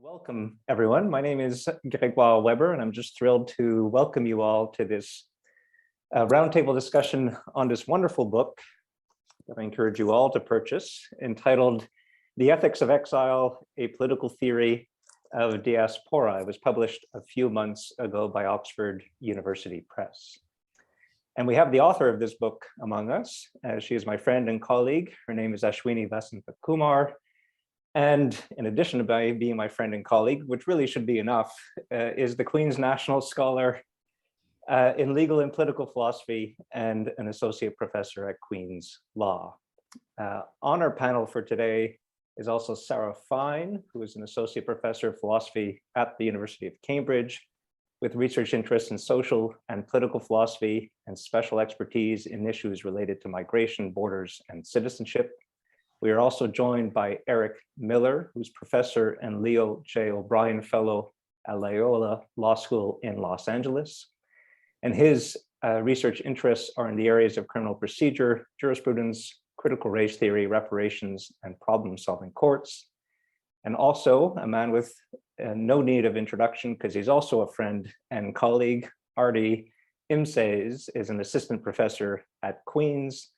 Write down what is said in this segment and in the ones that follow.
Welcome, everyone. My name is Grégoire Weber, and I'm just thrilled to welcome you all to this roundtable discussion on this wonderful book that I encourage you all to purchase, entitled The Ethics of Exile, A Political Theory of Diaspora. It was published a few months ago by Oxford University Press. And we have the author of this book among us. She is my friend and colleague. Her name is Ashwini Kumar. And in addition to being my friend and colleague, which really should be enough, is the Queen's National Scholar in Legal and Political Philosophy and an Associate Professor at Queen's Law. On our panel for today is also Sarah Fine, who is an Associate Professor of Philosophy at the University of Cambridge, with research interests in social and political philosophy and special expertise in issues related to migration, borders, and citizenship. We are also joined by Eric Miller, who's professor and Leo J. O'Brien Fellow at Loyola Law School in Los Angeles. And his research interests are in the areas of criminal procedure, jurisprudence, critical race theory, reparations, and problem-solving courts. And also a man with no need of introduction, because he's also a friend and colleague. Artie Imses is an assistant professor at Queen's,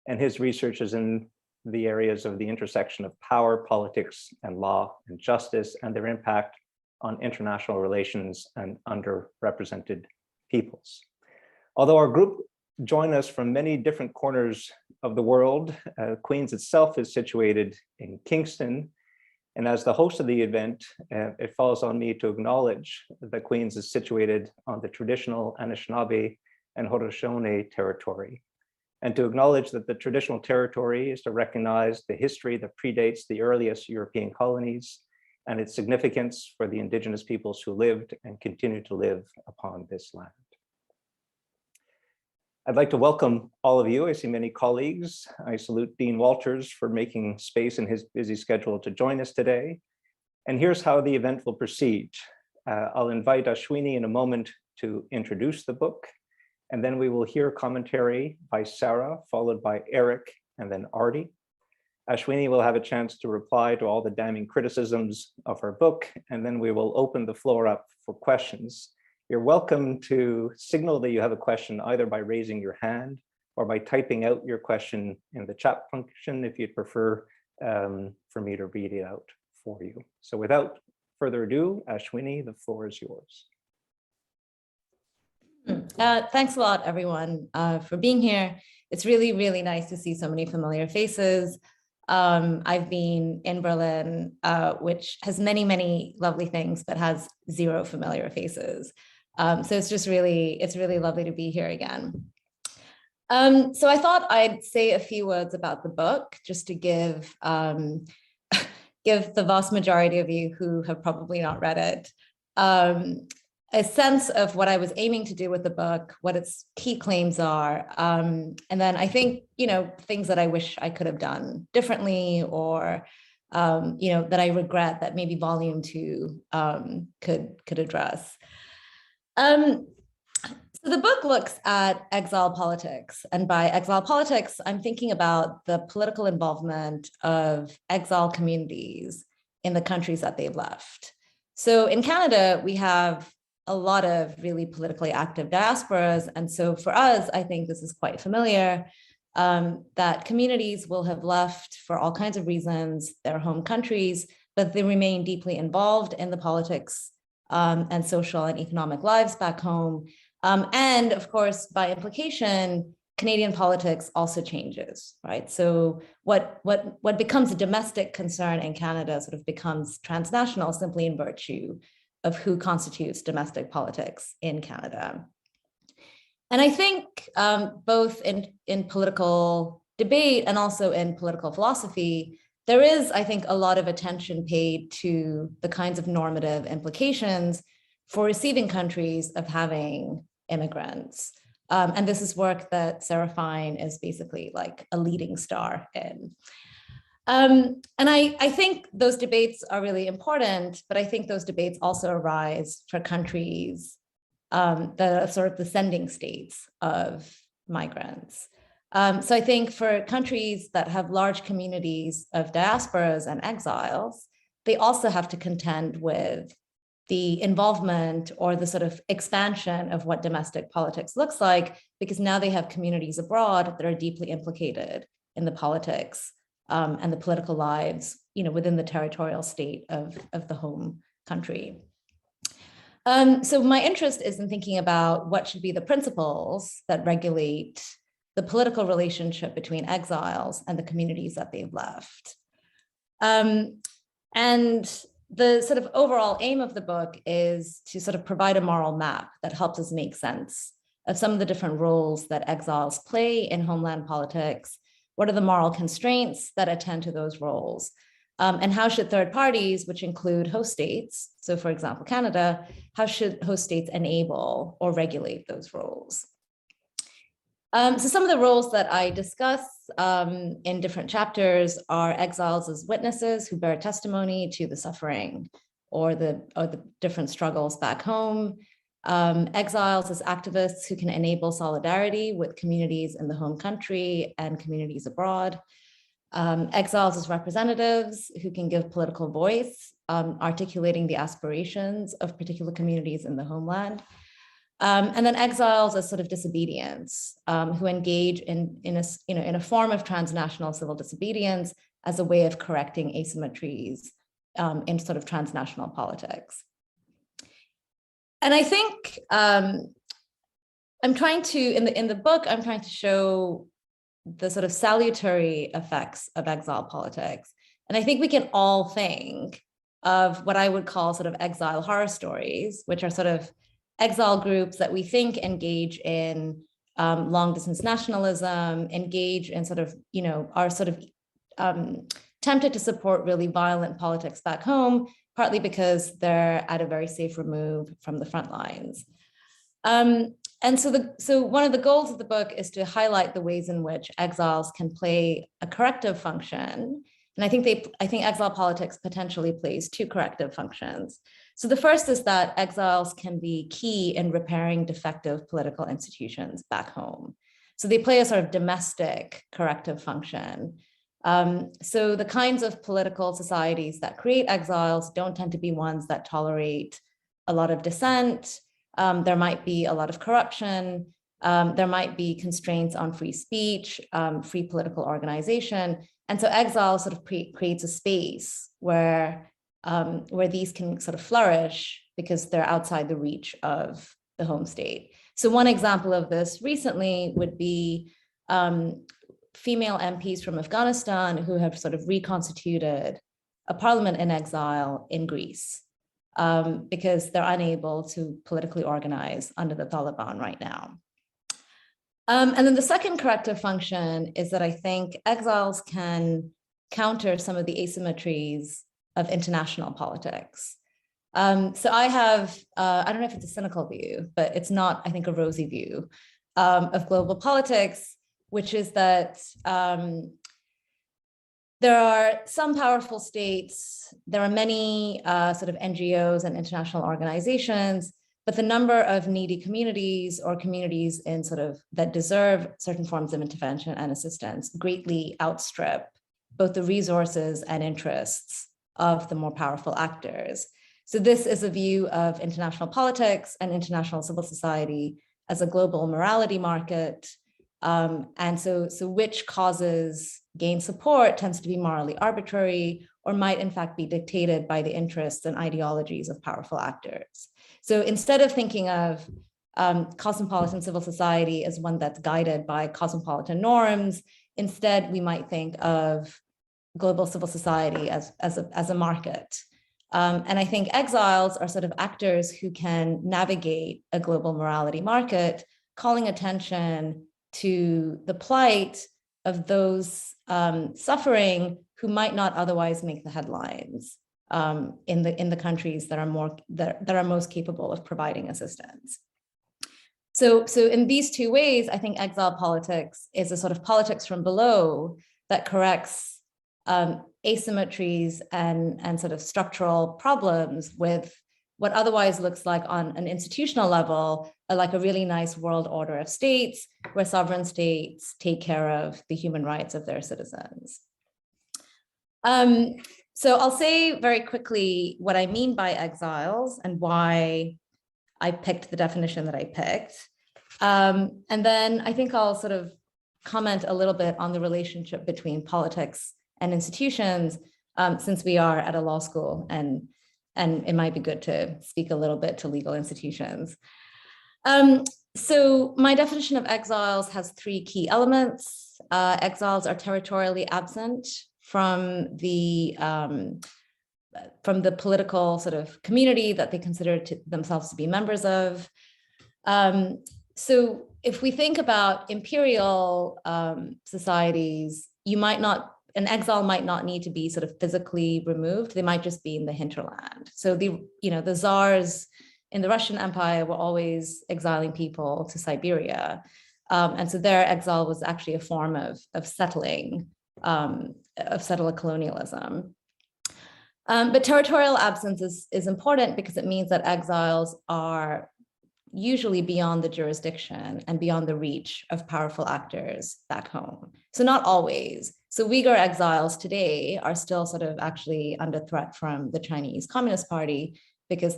and his research is in the areas of the intersection of power, politics, and law and justice, and their impact on international relations and underrepresented peoples. Although our group join us from many different corners of the world, Queen's itself is situated in Kingston. And as the host of the event, it falls on me to acknowledge that Queen's is situated on the traditional Anishinaabe and Haudenosaunee territory. And to acknowledge that the traditional territory is to recognize the history that predates the earliest European colonies and its significance for the indigenous peoples who lived and continue to live upon this land. I'd like to welcome all of you. I see many colleagues. I salute Dean Walters for making space in his busy schedule to join us today. And here's how the event will proceed. I'll invite Ashwini in a moment to introduce the book. And then we will hear commentary by Sarah, followed by Eric, and then Artie. Ashwini will have a chance to reply to all the damning criticisms of her book, and then we will open the floor up for questions. You're welcome to signal that you have a question either by raising your hand or by typing out your question in the chat function if you'd prefer for me to read it out for you. So without further ado, Ashwini, the floor is yours. Thanks a lot, everyone, for being here. It's really, really nice to see so many familiar faces. I've been in Berlin, which has many, many lovely things, but has zero familiar faces. So it's really lovely to be here again. So I thought I'd say a few words about the book, just to give the vast majority of you who have probably not read it a sense of what I was aiming to do with the book, what its key claims are, and then I think, things that I wish I could have done differently, or that I regret that maybe volume 2 could address. So the book looks at exile politics, and by exile politics, I'm thinking about the political involvement of exile communities in the countries that they've left. So in Canada, we have a lot of really politically active diasporas. And so for us, I think this is quite familiar, that communities will have left for all kinds of reasons, their home countries, but they remain deeply involved in the politics and social and economic lives back home. And of course, by implication, Canadian politics also changes, right? So what becomes a domestic concern in Canada sort of becomes transnational simply in virtue of who constitutes domestic politics in Canada. And I think both in political debate and also in political philosophy, there is, I think, a lot of attention paid to the kinds of normative implications for receiving countries of having immigrants. And this is work that Sarah Fine is basically like a leading star in. And I think those debates are really important, but I think those debates also arise for countries that are sort of the sending states of migrants. So I think for countries that have large communities of diasporas and exiles, they also have to contend with the involvement or the sort of expansion of what domestic politics looks like, because now they have communities abroad that are deeply implicated in the politics and the political lives, within the territorial state of the home country. So my interest is in thinking about what should be the principles that regulate the political relationship between exiles and the communities that they've left. And the sort of overall aim of the book is to sort of provide a moral map that helps us make sense of some of the different roles that exiles play in homeland politics. What are the moral constraints that attend to those roles? And how should third parties, which include host states, so for example, Canada, how should host states enable or regulate those roles? So some of the roles that I discuss in different chapters are exiles as witnesses who bear testimony to the suffering or the different struggles back home, exiles as activists who can enable solidarity with communities in the home country and communities abroad, exiles as representatives who can give political voice, articulating the aspirations of particular communities in the homeland. And then exiles as sort of disobedience, who engage in a form of transnational civil disobedience as a way of correcting asymmetries in sort of transnational politics. And I think I'm trying to, in the book, I'm trying to show the sort of salutary effects of exile politics. And I think we can all think of what I would call sort of exile horror stories, which are sort of exile groups that we think engage in long distance nationalism, engage in sort of, are sort of tempted to support really violent politics back home, partly because they're at a very safe remove from the front lines. And so one of the goals of the book is to highlight the ways in which exiles can play a corrective function. And I think exile politics potentially plays two corrective functions. So the first is that exiles can be key in repairing defective political institutions back home. So they play a sort of domestic corrective function. So the kinds of political societies that create exiles don't tend to be ones that tolerate a lot of dissent. There might be a lot of corruption. There might be constraints on free speech, free political organization. And so exile sort of creates a space where these can sort of flourish because they're outside the reach of the home state. So one example of this recently would be female MPs from Afghanistan who have sort of reconstituted a parliament in exile in Greece because they're unable to politically organize under the Taliban right now. And then the second corrective function is that I think exiles can counter some of the asymmetries of international politics. So I have, I don't know if it's a cynical view, but it's not, I think, a rosy view of global politics, which is that there are some powerful states, there are many sort of NGOs and international organizations, but the number of needy communities or communities in sort of that deserve certain forms of intervention and assistance greatly outstrip both the resources and interests of the more powerful actors. So this is a view of international politics and international civil society as a global morality market. And so which causes gain support tends to be morally arbitrary or might in fact be dictated by the interests and ideologies of powerful actors. So instead of thinking of cosmopolitan civil society as one that's guided by cosmopolitan norms, instead we might think of global civil society as a market. And I think exiles are sort of actors who can navigate a global morality market, calling attention to the plight of those suffering who might not otherwise make the headlines in the countries that are most capable of providing assistance. So in these two ways, I think exile politics is a sort of politics from below that corrects asymmetries and sort of structural problems with what otherwise looks like on an institutional level, like a really nice world order of states where sovereign states take care of the human rights of their citizens. So I'll say very quickly what I mean by exiles and why I picked the definition that I picked. And then I think I'll sort of comment a little bit on the relationship between politics and institutions, since we are at a law school, and it might be good to speak a little bit to legal institutions. So my definition of exiles has three key elements. Exiles are territorially absent from the political sort of community that they consider themselves to be members of. So if we think about imperial societies, an exile might not need to be sort of physically removed. They might just be in the hinterland. So the czars in the Russian Empire were always exiling people to Siberia. And so their exile was actually a form of settler colonialism. But territorial absence is important because it means that exiles are usually beyond the jurisdiction and beyond the reach of powerful actors back home. So not always. So Uyghur exiles today are still sort of actually under threat from the Chinese Communist Party because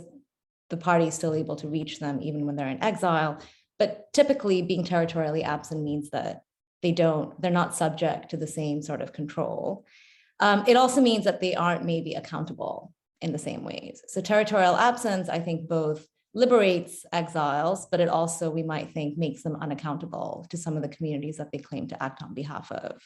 the party is still able to reach them even when they're in exile. But typically being territorially absent means that they're not subject to the same sort of control. It also means that they aren't maybe accountable in the same ways. So territorial absence, I think, both liberates exiles, but it also, we might think, makes them unaccountable to some of the communities that they claim to act on behalf of.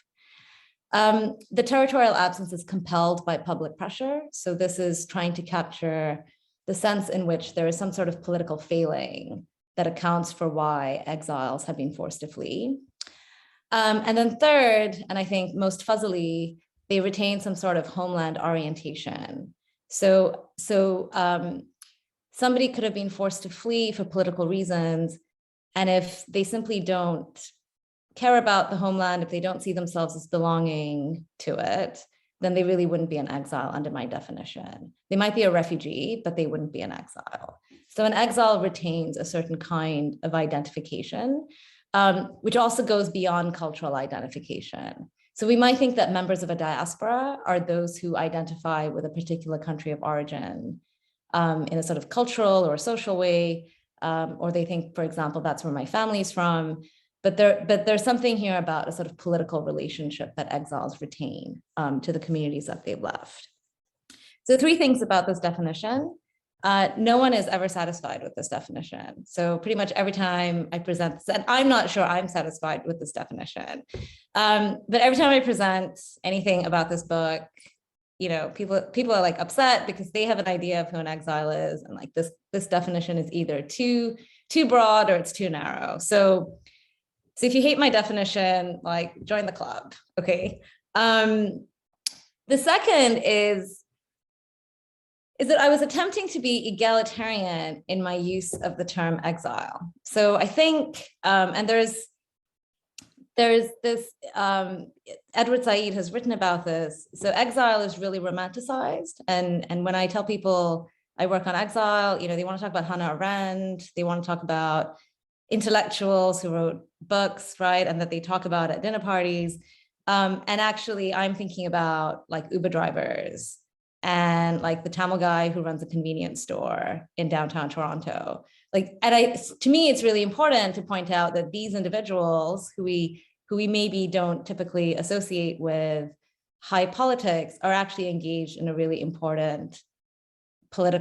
The territorial absence is compelled by public pressure. So this is trying to capture the sense in which there is some sort of political failing that accounts for why exiles have been forced to flee. And then third, and I think most fuzzily, they retain some sort of homeland orientation. So somebody could have been forced to flee for political reasons. And if they simply don't care about the homeland, if they don't see themselves as belonging to it, then they really wouldn't be an exile under my definition. They might be a refugee, but they wouldn't be an exile. So an exile retains a certain kind of identification, which also goes beyond cultural identification. So we might think that members of a diaspora are those who identify with a particular country of origin in a sort of cultural or social way, or they think, for example, that's where my family's from. But there's something here about a sort of political relationship that exiles retain to the communities that they've left. So three things about this definition. No one is ever satisfied with this definition. So pretty much every time I present this, and I'm not sure I'm satisfied with this definition, but every time I present anything about this book, people are like upset because they have an idea of who an exile is, and like this definition is either too broad or it's too narrow. So if you hate my definition, like, join the club, okay? The second is that I was attempting to be egalitarian in my use of the term exile. So I think, and there's this, Edward Said has written about this. So exile is really romanticized. And when I tell people I work on exile, they want to talk about Hannah Arendt, they want to talk about intellectuals who wrote books, right? And that they talk about at dinner parties. And actually I'm thinking about like Uber drivers and like the Tamil guy who runs a convenience store in downtown Toronto. To me, it's really important to point out that these individuals who we maybe don't typically associate with high politics are actually engaged in a really important set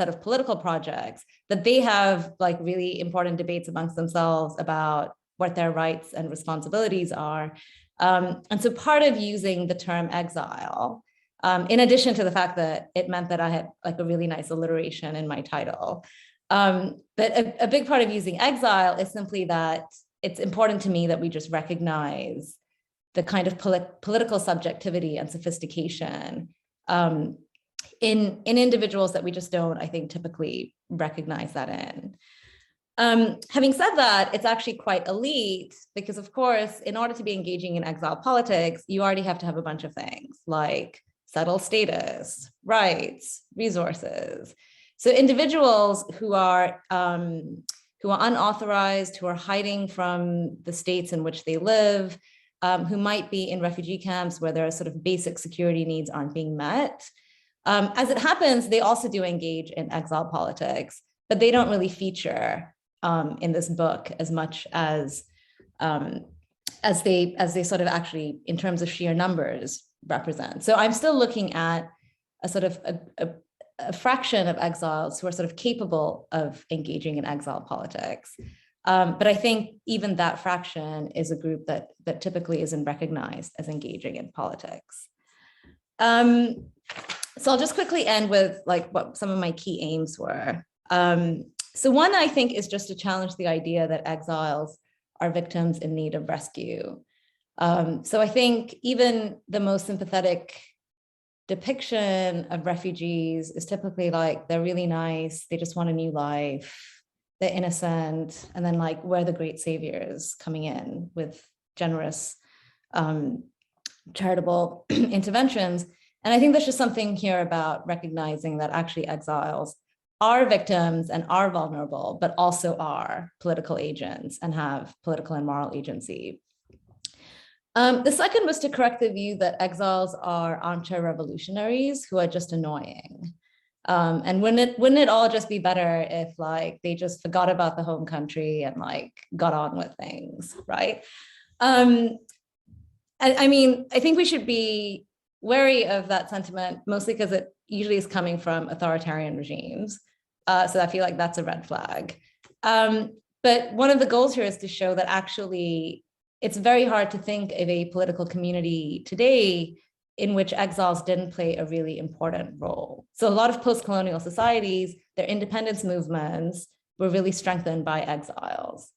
of political projects, that they have like really important debates amongst themselves about what their rights and responsibilities are. And so part of using the term exile, in addition to the fact that it meant that I had like a really nice alliteration in my title, but a big part of using exile is simply that it's important to me that we just recognize the kind of political subjectivity and sophistication in individuals that we just don't, I think, typically recognize that in. Having said that, it's actually quite elite because, of course, in order to be engaging in exile politics, you already have to have a bunch of things like settled status, rights, resources. So individuals who are unauthorized, who are hiding from the states in which they live, who might be in refugee camps where their sort of basic security needs aren't being met. As it happens, they also do engage in exile politics, but they don't really feature in this book as much as they sort of actually, in terms of sheer numbers, represent. So I'm still looking at a sort of a fraction of exiles who are sort of capable of engaging in exile politics. But I think even that fraction is a group that typically isn't recognized as engaging in politics. So I'll just quickly end with like what some of my key aims were. So one, I think, is just to challenge the idea that exiles are victims in need of rescue. So I think even the most sympathetic depiction of refugees is typically like, they're really nice, they just want a new life, they're innocent, and then like, we're the great saviors coming in with generous charitable interventions. And I think there's just something here about recognizing that actually exiles are victims and are vulnerable, but also are political agents and have political and moral agency. The second was to correct the view that exiles are armchair revolutionaries who are just annoying. And wouldn't it all just be better if like they just forgot about the home country and like got on with things, right? I mean, I think we should be wary of that sentiment, mostly because it usually is coming from authoritarian regimes. So I feel like that's a red flag. But one of the goals here is to show that actually it's very hard to think of a political community today in which exiles didn't play a really important role. So a lot of post-colonial societies, their independence movements were really strengthened by exiles.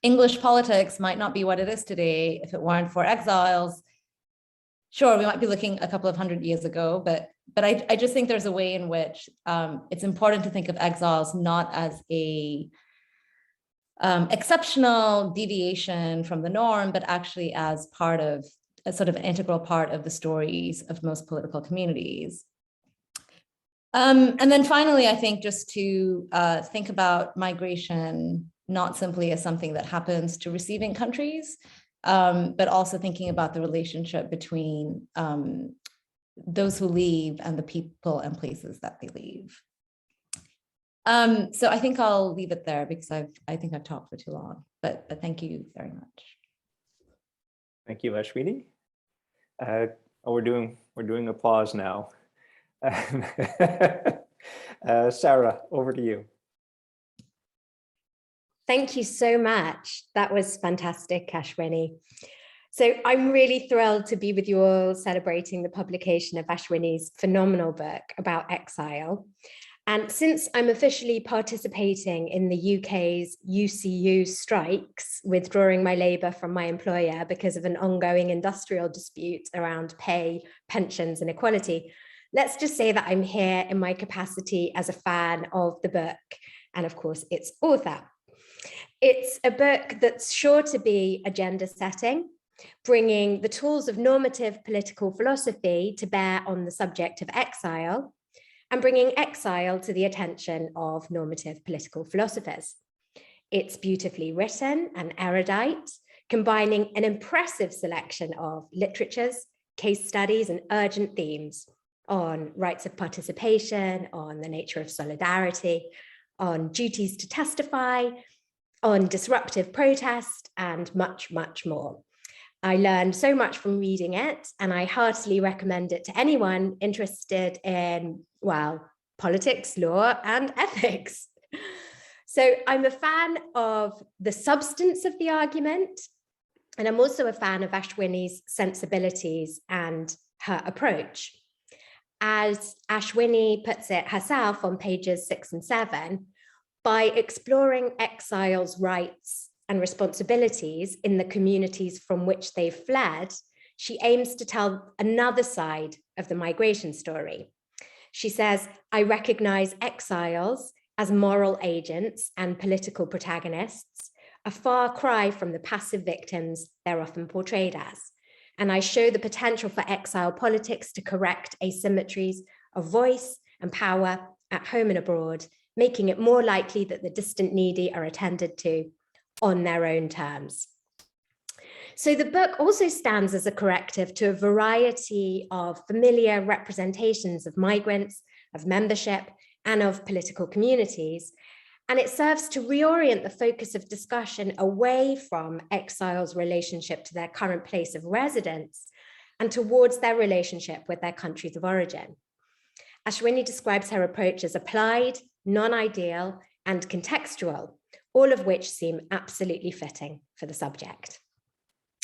English politics might not be what it is today if it weren't for exiles. Sure, we might be looking a couple of hundred years ago, but I just think there's a way in which it's important to think of exiles not as a exceptional deviation from the norm, but actually as part of a sort of an integral part of the stories of most political communities. And then finally, I think just to think about migration not simply as something that happens to receiving countries, but also thinking about the relationship between those who leave and the people and places that they leave. So I think I'll leave it there because I think I've talked for too long, but thank you very much. Thank you, Ashwini. We're doing applause now. Sarah, over to you. Thank you so much. That was fantastic, Ashwini. So I'm really thrilled to be with you all celebrating the publication of Ashwini's phenomenal book about exile. And since I'm officially participating in the UK's UCU strikes, withdrawing my labour from my employer because of an ongoing industrial dispute around pay, pensions and equality, let's just say that I'm here in my capacity as a fan of the book and of course its author. It's a book that's sure to be agenda setting, bringing the tools of normative political philosophy to bear on the subject of exile, and bringing exile to the attention of normative political philosophers. It's beautifully written and erudite, combining an impressive selection of literatures, case studies, and urgent themes on rights of participation, on the nature of solidarity, on duties to testify, on disruptive protest, and much, much more. I learned so much from reading it, and I heartily recommend it to anyone interested in, well, politics, law, and ethics. So I'm a fan of the substance of the argument, and I'm also a fan of Ashwini's sensibilities and her approach. As Ashwini puts it herself on pages 6 and 7, by exploring exiles' rights and responsibilities in the communities from which they've fled, she aims to tell another side of the migration story. She says, I recognize exiles as moral agents and political protagonists, a far cry from the passive victims they're often portrayed as. And I show the potential for exile politics to correct asymmetries of voice and power at home and abroad, making it more likely that the distant needy are attended to on their own terms. So the book also stands as a corrective to a variety of familiar representations of migrants, of membership, and of political communities. And it serves to reorient the focus of discussion away from exiles' relationship to their current place of residence and towards their relationship with their countries of origin. Ashwini describes her approach as applied, non-ideal, and contextual, all of which seem absolutely fitting for the subject.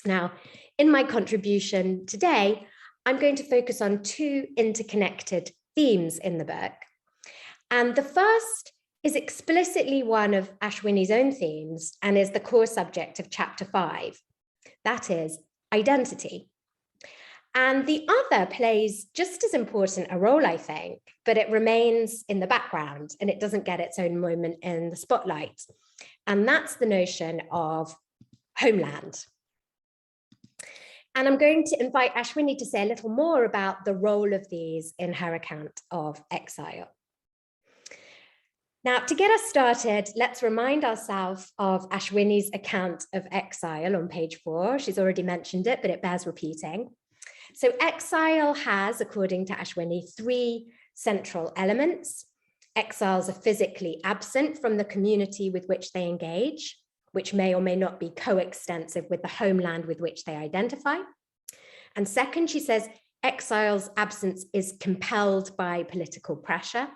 Now, in my contribution today, I'm going to focus on two interconnected themes in the book. And the first is explicitly one of Ashwini's own themes and is the core subject of chapter 5. That is identity. And the other plays just as important a role, I think, but it remains in the background and it doesn't get its own moment in the spotlight. And that's the notion of homeland. And I'm going to invite Ashwini to say a little more about the role of these in her account of exile. Now, to get us started, let's remind ourselves of Ashwini's account of exile on page 4. She's already mentioned it, but it bears repeating. So exile has, according to Ashwini, 3 central elements. Exiles are physically absent from the community with which they engage, which may or may not be coextensive with the homeland with which they identify. And second, she says, exiles' absence is compelled by political pressure,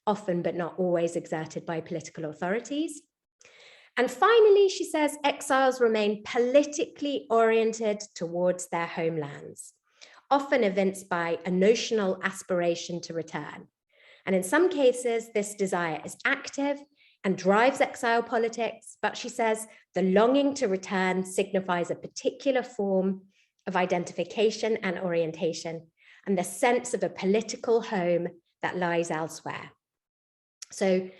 often but not always exerted by political authorities. And finally, she says, exiles remain politically oriented towards their homelands, often evinced by a notional aspiration to return. And in some cases, this desire is active and drives exile politics, but she says the longing to return signifies a particular form of identification and orientation, and the sense of a political home that lies elsewhere. So,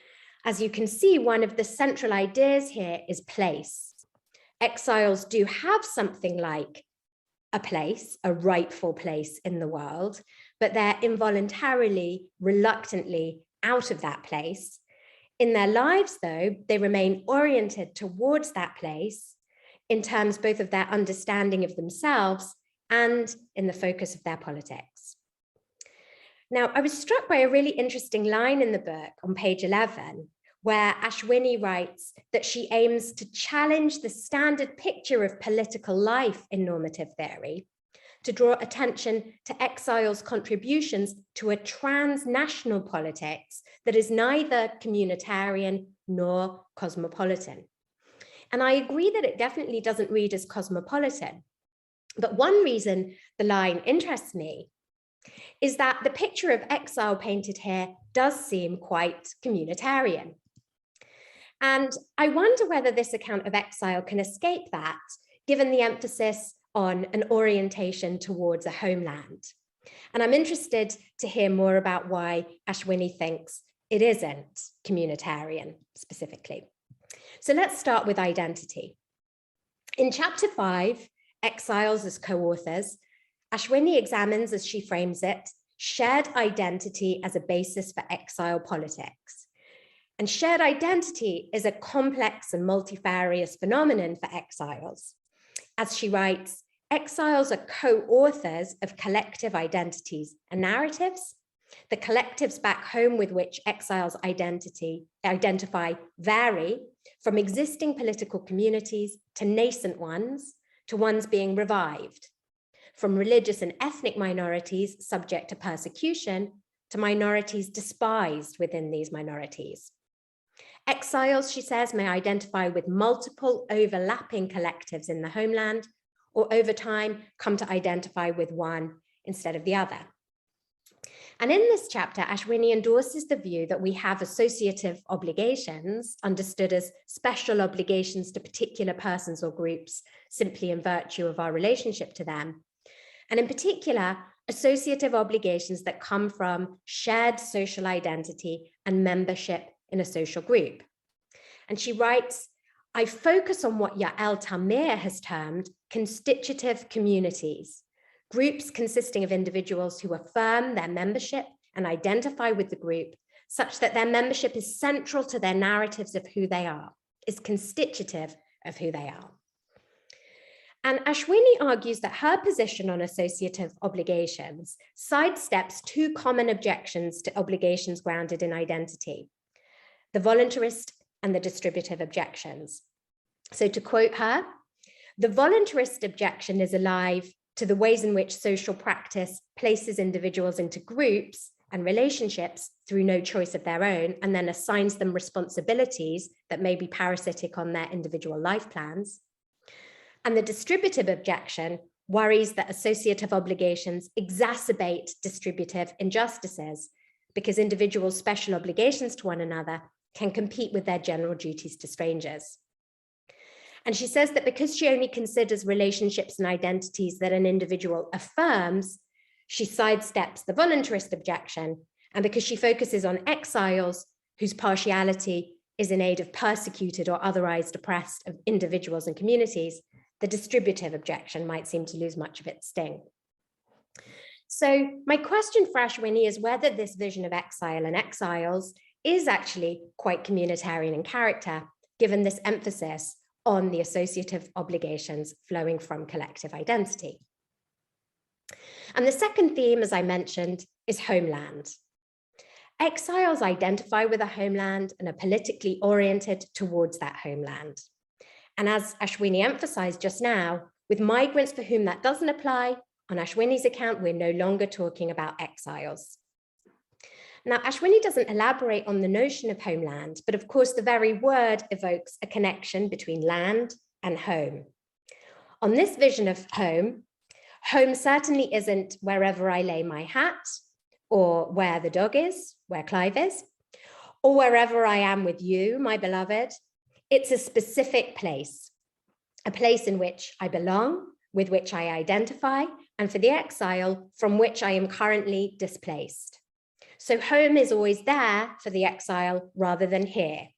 as you can see, one of the central ideas here is place. Exiles do have something like a place, a rightful place in the world, but they're involuntarily, reluctantly out of that place. In their lives, though, they remain oriented towards that place in terms both of their understanding of themselves and in the focus of their politics. Now, I was struck by a really interesting line in the book on page 11, where Ashwini writes that she aims to challenge the standard picture of political life in normative theory, to draw attention to exiles' contributions to a transnational politics that is neither communitarian nor cosmopolitan. And I agree that it definitely doesn't read as cosmopolitan. But one reason the line interests me is that the picture of exile painted here does seem quite communitarian. And I wonder whether this account of exile can escape that, given the emphasis on an orientation towards a homeland. And I'm interested to hear more about why Ashwini thinks it isn't communitarian specifically. So let's start with identity. In chapter 5, Exiles as co-authors, Ashwini examines, as she frames it, shared identity as a basis for exile politics. And shared identity is a complex and multifarious phenomenon for exiles. As she writes, exiles are co-authors of collective identities and narratives. The collectives back home with which exiles identify vary from existing political communities to nascent ones, to ones being revived, from religious and ethnic minorities subject to persecution to minorities despised within these minorities. Exiles, she says, may identify with multiple overlapping collectives in the homeland, or over time come to identify with one instead of the other. And in this chapter, Ashwini endorses the view that we have associative obligations, understood as special obligations to particular persons or groups, simply in virtue of our relationship to them. And in particular, associative obligations that come from shared social identity and membership in a social group. And she writes, I focus on what Yael Tamir has termed constitutive communities, groups consisting of individuals who affirm their membership and identify with the group such that their membership is central to their narratives of who they are, is constitutive of who they are. And Ashwini argues that her position on associative obligations sidesteps two common objections to obligations grounded in identity, the voluntarist and the distributive objections. So to quote her, the voluntarist objection is alive to the ways in which social practice places individuals into groups and relationships through no choice of their own, and then assigns them responsibilities that may be parasitic on their individual life plans. And the distributive objection worries that associative obligations exacerbate distributive injustices because individuals' special obligations to one another can compete with their general duties to strangers. And she says that because she only considers relationships and identities that an individual affirms, she sidesteps the voluntarist objection. And because she focuses on exiles whose partiality is in aid of persecuted or otherwise oppressed of individuals and communities, the distributive objection might seem to lose much of its sting. So my question for Ashwini is whether this vision of exile and exiles is actually quite communitarian in character, given this emphasis on the associative obligations flowing from collective identity. And the second theme, as I mentioned, is homeland. Exiles identify with a homeland and are politically oriented towards that homeland. And as Ashwini emphasized just now, with migrants for whom that doesn't apply, on Ashwini's account, we're no longer talking about exiles. Now, Ashwini doesn't elaborate on the notion of homeland, but of course, the very word evokes a connection between land and home. On this vision of home, home certainly isn't wherever I lay my hat, or where the dog is, where Clive is, or wherever I am with you, my beloved. It's a specific place, a place in which I belong, with which I identify, and for the exile, from which I am currently displaced. So home is always there for the exile rather than here.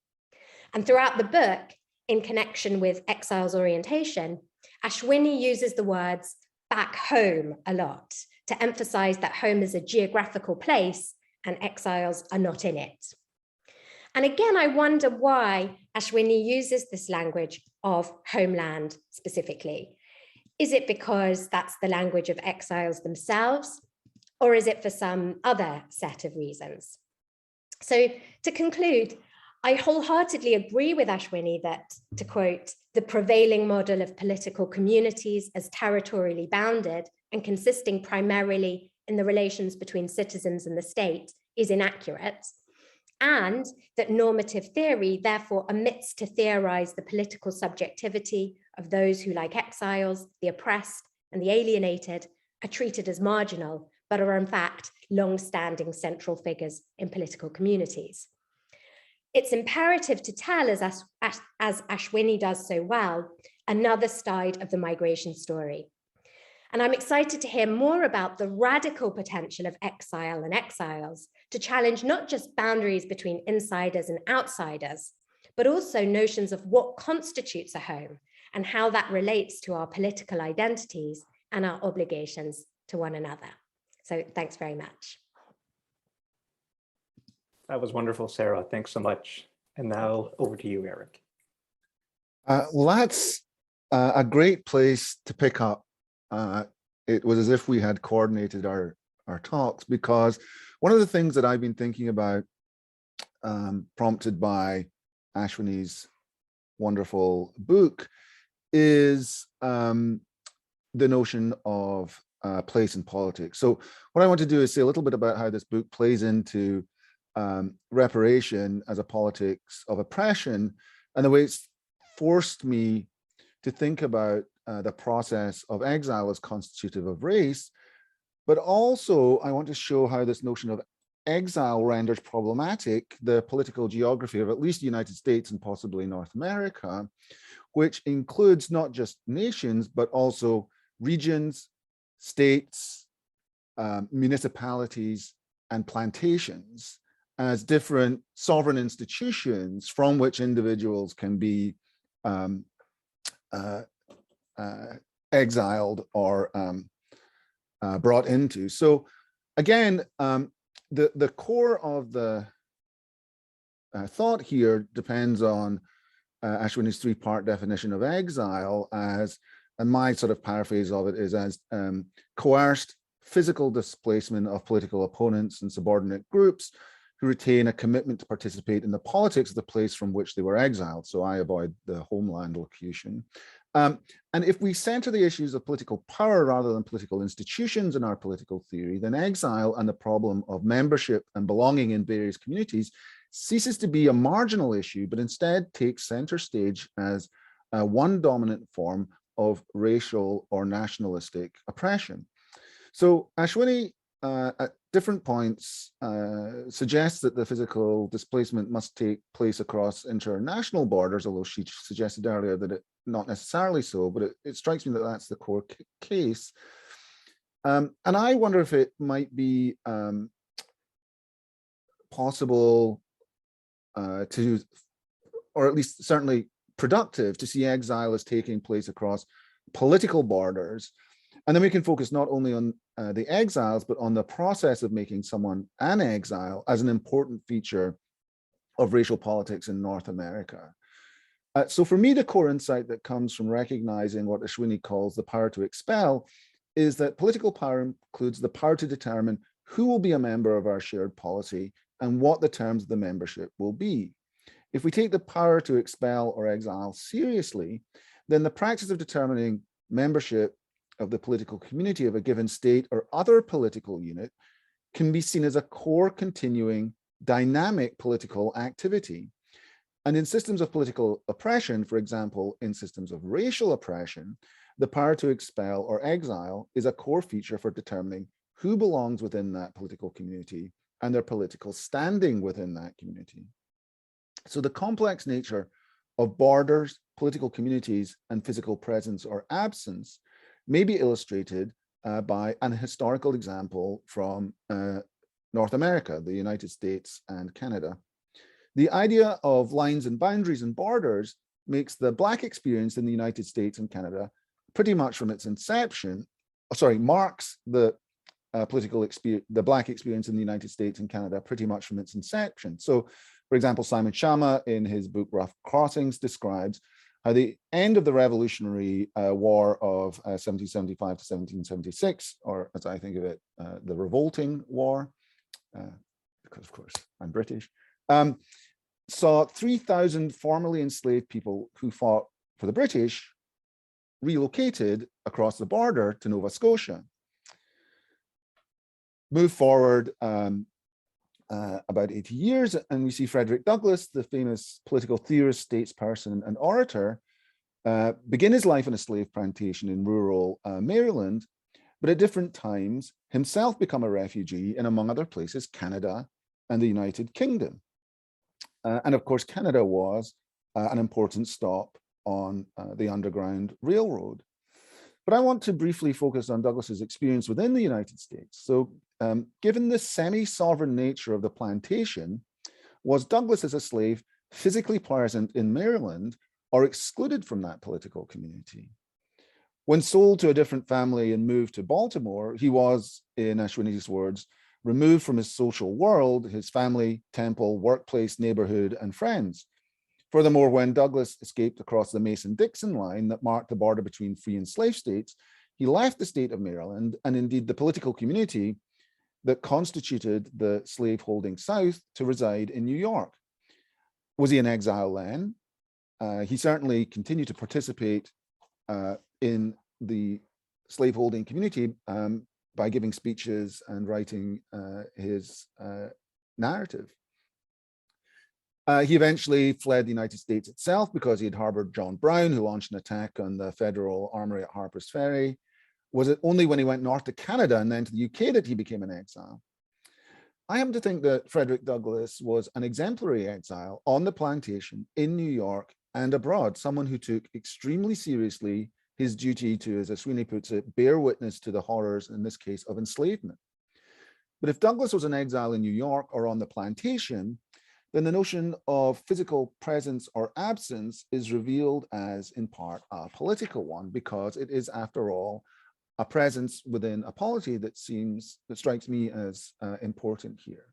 And throughout the book, in connection with exile's orientation, Ashwini uses the words back home a lot to emphasize that home is a geographical place and exiles are not in it. And again, I wonder why Ashwini uses this language of homeland specifically. Is it because that's the language of exiles themselves, or is it for some other set of reasons? So to conclude, I wholeheartedly agree with Ashwini that, to quote, the prevailing model of political communities as territorially bounded and consisting primarily in the relations between citizens and the state is inaccurate, and that normative theory therefore omits to theorize the political subjectivity of those who, like exiles, the oppressed and the alienated, are treated as marginal, but are in fact long-standing central figures in political communities. It's imperative to tell, as Ashwini does so well, another side of the migration story. And I'm excited to hear more about the radical potential of exile and exiles to challenge not just boundaries between insiders and outsiders, but also notions of what constitutes a home and how that relates to our political identities and our obligations to one another. So thanks very much. That was wonderful, Sarah. Thanks so much. And now over to you, Eric. Well, that's a great place to pick up. It was as if we had coordinated our talks, because one of the things that I've been thinking about, prompted by Ashwini's wonderful book, is the notion of place in politics. So what I want to do is say a little bit about how this book plays into reparation as a politics of oppression, and the way it's forced me to think about the process of exile as constitutive of race. But also I want to show how this notion of exile renders problematic the political geography of at least the United States and possibly North America, which includes not just nations, but also regions, states, municipalities, and plantations as different sovereign institutions from which individuals can be exiled or brought into. So again, the core of the thought here depends on Ashwini's three-part definition of exile as And my sort of paraphrase of it is as coerced physical displacement of political opponents and subordinate groups who retain a commitment to participate in the politics of the place from which they were exiled. So I avoid the homeland locution. And if we center the issues of political power rather than political institutions in our political theory, then exile and the problem of membership and belonging in various communities ceases to be a marginal issue, but instead takes center stage as one dominant form of racial or nationalistic oppression. So Ashwini, at different points, suggests that the physical displacement must take place across international borders, although she suggested earlier that it not necessarily so, but it strikes me that that's the core case. And I wonder if it might be possible to, or at least certainly productive, to see exile as taking place across political borders. And then we can focus not only on the exiles, but on the process of making someone an exile as an important feature of racial politics in North America. So for me, the core insight that comes from recognizing what Ashwini calls the power to expel is that political power includes the power to determine who will be a member of our shared polity and what the terms of the membership will be. If we take the power to expel or exile seriously, then the practice of determining membership of the political community of a given state or other political unit can be seen as a core continuing dynamic political activity. And in systems of political oppression, for example, in systems of racial oppression, the power to expel or exile is a core feature for determining who belongs within that political community and their political standing within that community. So the complex nature of borders, political communities, and physical presence or absence may be illustrated by an historical example from North America, the United States and Canada. The idea of lines and boundaries and borders makes the Black experience in the United States and Canada pretty much from its inception, marks the political experience, the Black experience in the United States and Canada pretty much from its inception. So, for example, Simon Schama in his book Rough Crossings describes how the end of the Revolutionary War of 1775 to 1776, or as I think of it, the Revolting War, because of course I'm British, saw 3,000 formerly enslaved people who fought for the British relocated across the border to Nova Scotia. Move forward about 80 years, and we see Frederick Douglass, the famous political theorist, statesperson, and orator, begin his life in a slave plantation in rural Maryland, but at different times himself become a refugee in, among other places, Canada and the United Kingdom. And of course, Canada was an important stop on the Underground Railroad. But I want to briefly focus on Douglass's experience within the United States. So given the semi-sovereign nature of the plantation, was Douglass as a slave physically present in Maryland or excluded from that political community? When sold to a different family and moved to Baltimore, he was, in Ashwini's words, removed from his social world, his family, temple, workplace, neighborhood, and friends. Furthermore, when Douglass escaped across the Mason-Dixon line that marked the border between free and slave states, he left the state of Maryland and indeed the political community that constituted the slave-holding South to reside in New York. Was he in exile then? He certainly continued to participate in the slaveholding community by giving speeches and writing his narrative. He eventually fled the United States itself because he had harbored John Brown, who launched an attack on the Federal Armory at Harper's Ferry. Was it only when he went north to Canada and then to the UK that he became an exile? I happen to think that Frederick Douglass was an exemplary exile on the plantation in New York and abroad, someone who took extremely seriously his duty to, as Ashwini puts it, bear witness to the horrors, in this case, of enslavement. But if Douglass was an exile in New York or on the plantation, then the notion of physical presence or absence is revealed as, in part, a political one, because it is, after all, a presence within a polity that strikes me as important here.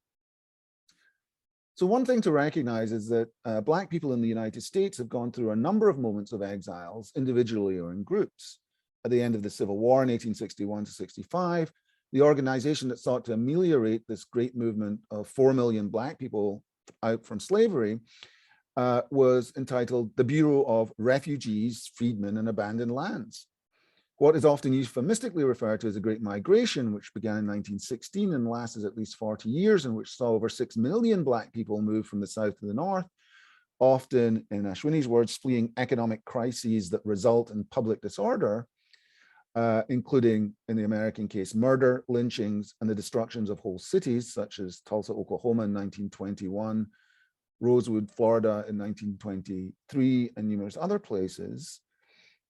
So one thing to recognize is that Black people in the United States have gone through a number of moments of exiles, individually or in groups. at the end of the Civil War in 1861 to 65, the organization that sought to ameliorate this great movement of 4 million Black people out from slavery was entitled the Bureau of Refugees, Freedmen, and Abandoned Lands. What is often euphemistically referred to as the Great Migration, which began in 1916 and lasted at least 40 years, and which saw over 6 million Black people move from the south to the north, often, in Ashwini's words, fleeing economic crises that result in public disorder, including, in the American case, murder, lynchings, and the destructions of whole cities, such as Tulsa, Oklahoma in 1921, Rosewood, Florida in 1923, and numerous other places.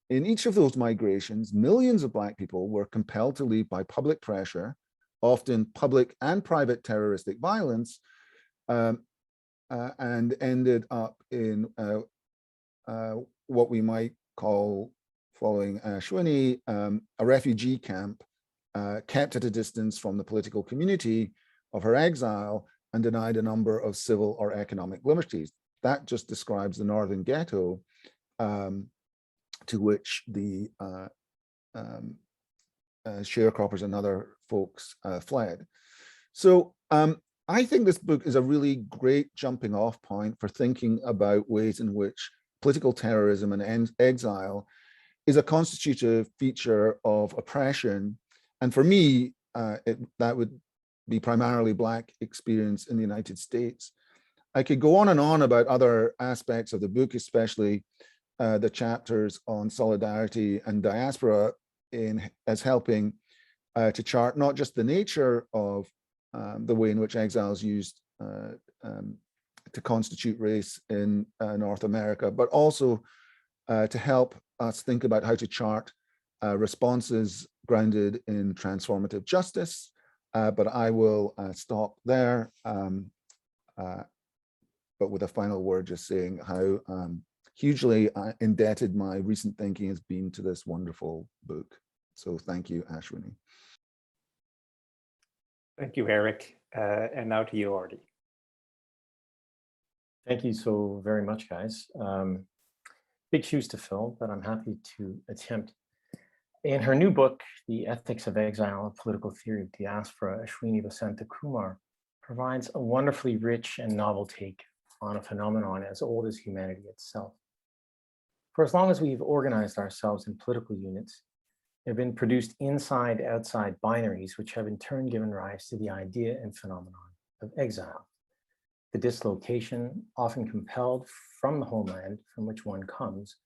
In each of those migrations, millions of Black people were compelled to leave by public pressure, often public and private terroristic violence, and ended up in what we might call, following Ashwini, a refugee camp kept at a distance from the political community of her exile and denied a number of civil or economic liberties. That just describes the northern ghetto to which the sharecroppers and other folks fled. So I think this book is a really great jumping off point for thinking about ways in which political terrorism and exile is a constitutive feature of oppression. And for me, that would be primarily Black experience in the United States. I could go on and on about other aspects of the book, especially the chapters on solidarity and diaspora as helping to chart not just the nature of the way in which exiles used to constitute race in North America, but also to help us think about how to chart responses grounded in transformative justice. But I will stop there, but with a final word just saying how hugely indebted my recent thinking has been to this wonderful book. So thank you, Ashwini. Thank you, Eric. And now to you, Artie. Thank you so very much, guys. Big shoes to fill, but I'm happy to attempt. In her new book, The Ethics of Exile, A Political Theory of Diaspora, Ashwini Kumar provides a wonderfully rich and novel take on a phenomenon as old as humanity itself. For as long as we've organized ourselves in political units, there have been produced inside-outside binaries, which have in turn given rise to the idea and phenomenon of exile, the dislocation, often compelled from the homeland from which one comes,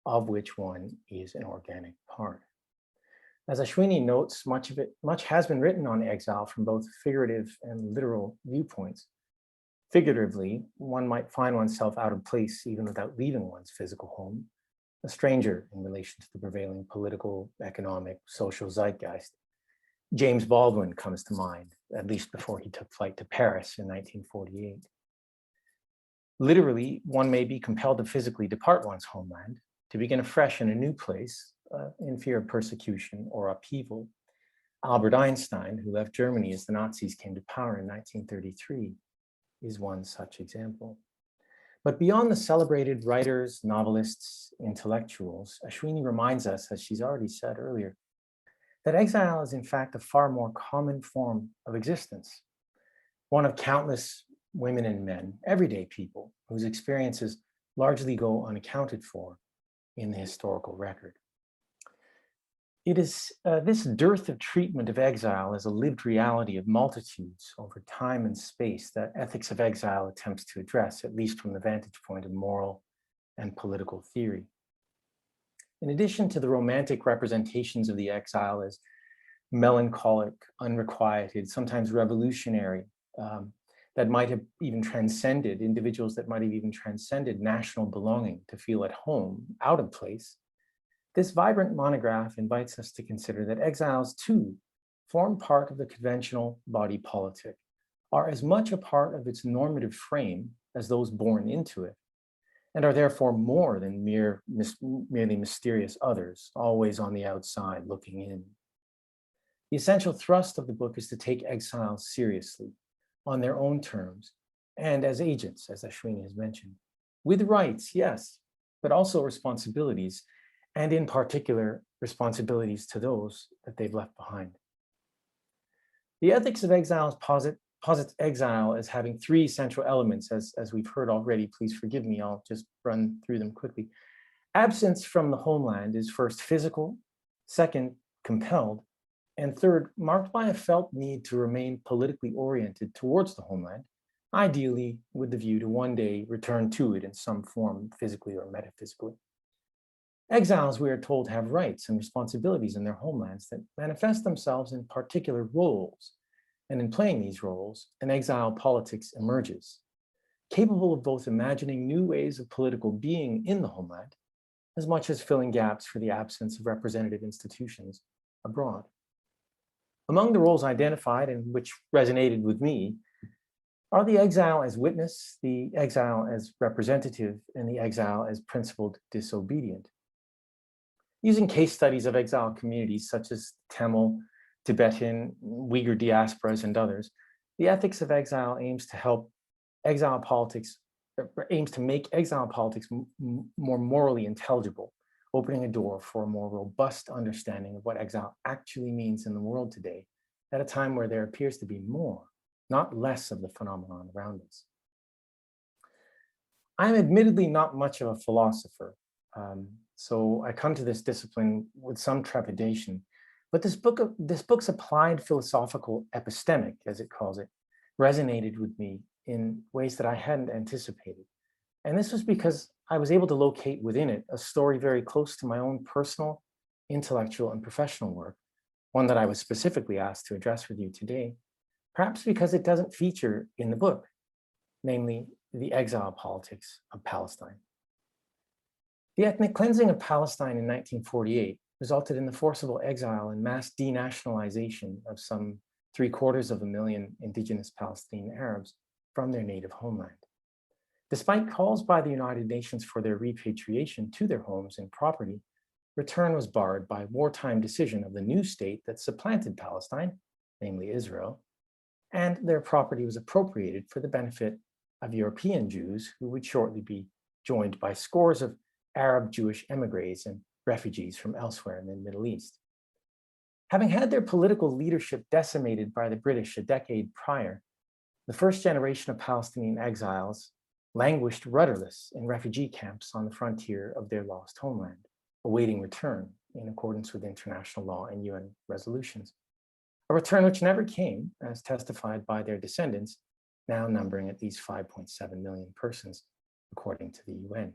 of which one is an organic part. As Ashwini notes, much has been written on exile from both figurative and literal viewpoints. Figuratively, one might find oneself out of place even without leaving one's physical home, a stranger in relation to the prevailing political, economic, social zeitgeist. James Baldwin comes to mind, at least before he took flight to Paris in 1948. Literally, one may be compelled to physically depart one's homeland, to begin afresh in a new place, in fear of persecution or upheaval. Albert Einstein, who left Germany as the Nazis came to power in 1933, is one such example. But beyond the celebrated writers, novelists, intellectuals, Ashwini reminds us, as she's already said earlier, that exile is in fact a far more common form of existence, one of countless women and men, everyday people, whose experiences largely go unaccounted for in the historical record. It is this dearth of treatment of exile as a lived reality of multitudes over time and space that Ethics of Exile attempts to address, at least from the vantage point of moral and political theory. In addition to the romantic representations of the exile as melancholic, unrequited, sometimes revolutionary, that might have even transcended, individuals that might have even transcended national belonging to feel at home, out of place, this vibrant monograph invites us to consider that exiles too form part of the conventional body politic, are as much a part of its normative frame as those born into it, and are therefore more than merely mysterious others, always on the outside looking in. The essential thrust of the book is to take exiles seriously, on their own terms, and as agents, as Ashwini has mentioned, with rights, yes, but also responsibilities, and in particular, responsibilities to those that they've left behind. The ethics of exile posits exile as having three central elements, as we've heard already. Please forgive me, I'll just run through them quickly. Absence from the homeland is first physical, second compelled, and third marked by a felt need to remain politically oriented towards the homeland, ideally with the view to one day return to it in some form, physically or metaphysically. Exiles, we are told, have rights and responsibilities in their homelands that manifest themselves in particular roles. And in playing these roles, an exile politics emerges, capable of both imagining new ways of political being in the homeland, as much as filling gaps for the absence of representative institutions abroad. Among the roles identified and which resonated with me are the exile as witness, the exile as representative, and the exile as principled disobedient. Using case studies of exile communities such as Tamil, Tibetan, Uyghur diasporas, and others, the ethics of exile aims to make exile politics more morally intelligible, opening a door for a more robust understanding of what exile actually means in the world today, at a time where there appears to be more, not less, of the phenomenon around us. I'm admittedly not much of a philosopher, so I come to this discipline with some trepidation, but this book's applied philosophical epistemic, as it calls it, resonated with me in ways that I hadn't anticipated. And this was because I was able to locate within it a story very close to my own personal, intellectual, and professional work, one that I was specifically asked to address with you today, perhaps because it doesn't feature in the book, namely the exile politics of Palestine. The ethnic cleansing of Palestine in 1948 resulted in the forcible exile and mass denationalization of some 750,000 indigenous Palestinian Arabs from their native homeland. Despite calls by the United Nations for their repatriation to their homes and property, return was barred by a wartime decision of the new state that supplanted Palestine, namely Israel, and their property was appropriated for the benefit of European Jews who would shortly be joined by scores of Arab Jewish emigres and refugees from elsewhere in the Middle East. Having had their political leadership decimated by the British a decade prior, the first generation of Palestinian exiles languished rudderless in refugee camps on the frontier of their lost homeland, awaiting return in accordance with international law and UN resolutions. A return which never came, as testified by their descendants, now numbering at least 5.7 million persons, according to the UN.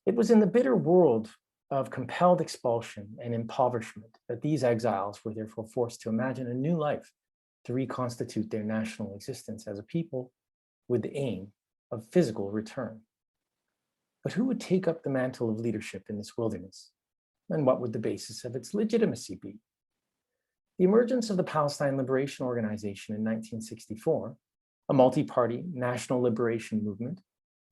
It was in the bitter world of compelled expulsion and impoverishment that these exiles were therefore forced to imagine a new life, to reconstitute their national existence as a people with the aim of physical return. But who would take up the mantle of leadership in this wilderness? And what would the basis of its legitimacy be? The emergence of the Palestine Liberation Organization in 1964, a multi-party national liberation movement,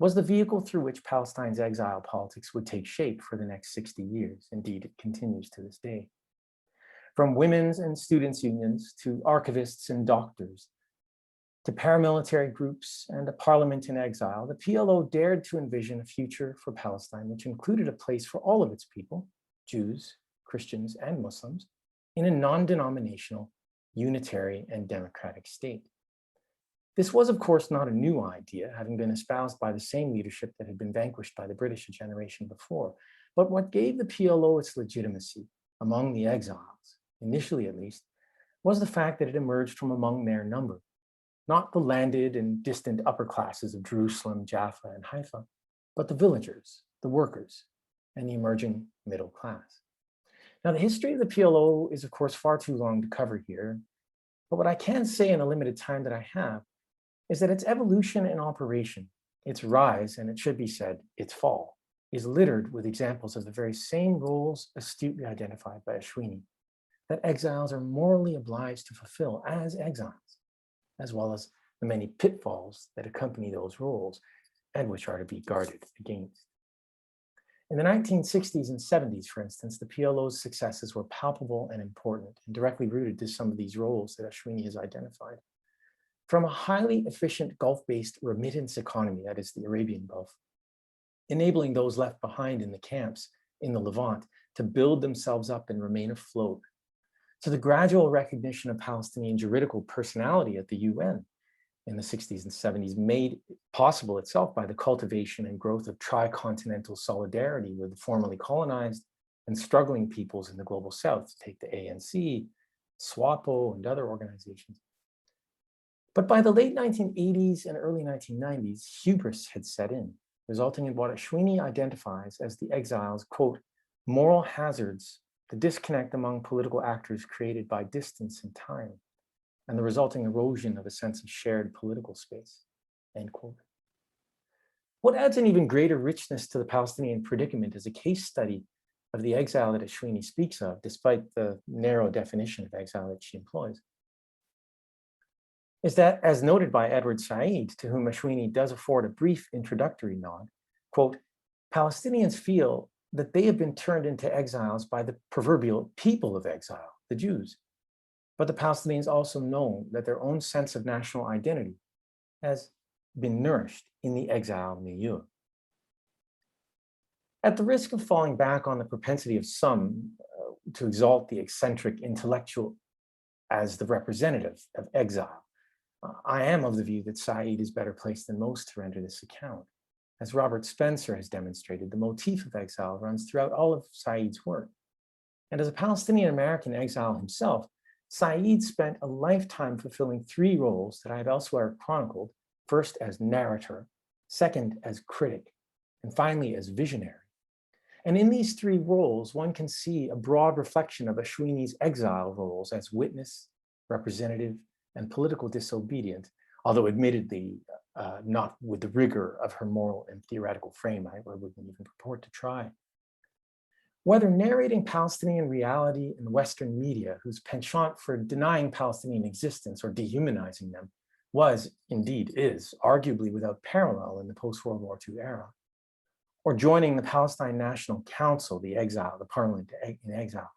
was the vehicle through which Palestine's exile politics would take shape for the next 60 years. Indeed, it continues to this day. From women's and students' unions to archivists and doctors, to paramilitary groups and a parliament in exile, the PLO dared to envision a future for Palestine which included a place for all of its people, Jews, Christians, and Muslims, in a non-denominational, unitary, and democratic state. This was, of course, not a new idea, having been espoused by the same leadership that had been vanquished by the British a generation before. But what gave the PLO its legitimacy among the exiles, initially at least, was the fact that it emerged from among their number, not the landed and distant upper classes of Jerusalem, Jaffa, and Haifa, but the villagers, the workers, and the emerging middle class. Now, the history of the PLO is, of course, far too long to cover here, but what I can say in the limited time that I have is that its evolution and operation, its rise, and it should be said, its fall, is littered with examples of the very same roles astutely identified by Ashwini, that exiles are morally obliged to fulfill as exiles, as well as the many pitfalls that accompany those roles and which are to be guarded against. In the 1960s and 70s, for instance, the PLO's successes were palpable and important and directly rooted to some of these roles that Ashwini has identified. From a highly efficient Gulf-based remittance economy, that is the Arabian Gulf, enabling those left behind in the camps in the Levant to build themselves up and remain afloat, to the gradual recognition of Palestinian juridical personality at the UN in the 60s and 70s, made possible itself by the cultivation and growth of tri-continental solidarity with the formerly colonized and struggling peoples in the global south, take the ANC, SWAPO, and other organizations. But by the late 1980s and early 1990s, hubris had set in, resulting in what Ashwini identifies as the exile's, quote, moral hazards, the disconnect among political actors created by distance and time, and the resulting erosion of a sense of shared political space, end quote. What adds an even greater richness to the Palestinian predicament is a case study of the exile that Ashwini speaks of, despite the narrow definition of exile that she employs, is that, as noted by Edward Said, to whom Ashwini does afford a brief introductory nod, quote, Palestinians feel that they have been turned into exiles by the proverbial people of exile, the Jews. But the Palestinians also know that their own sense of national identity has been nourished in the exile milieu. At the risk of falling back on the propensity of some to exalt the eccentric intellectual as the representative of exile, I am of the view that Said is better placed than most to render this account. As Robert Spencer has demonstrated, the motif of exile runs throughout all of Said's work. And as a Palestinian-American exile himself, Said spent a lifetime fulfilling three roles that I have elsewhere chronicled, first as narrator, second as critic, and finally as visionary. And in these three roles, one can see a broad reflection of Ashwini's exile roles as witness, representative, and political disobedient, although admittedly not with the rigor of her moral and theoretical frame. I wouldn't even purport to try. Whether narrating Palestinian reality in Western media, whose penchant for denying Palestinian existence or dehumanizing them was, indeed is, arguably without parallel in the post-World War II era, or joining the Palestine National Council, the parliament in exile,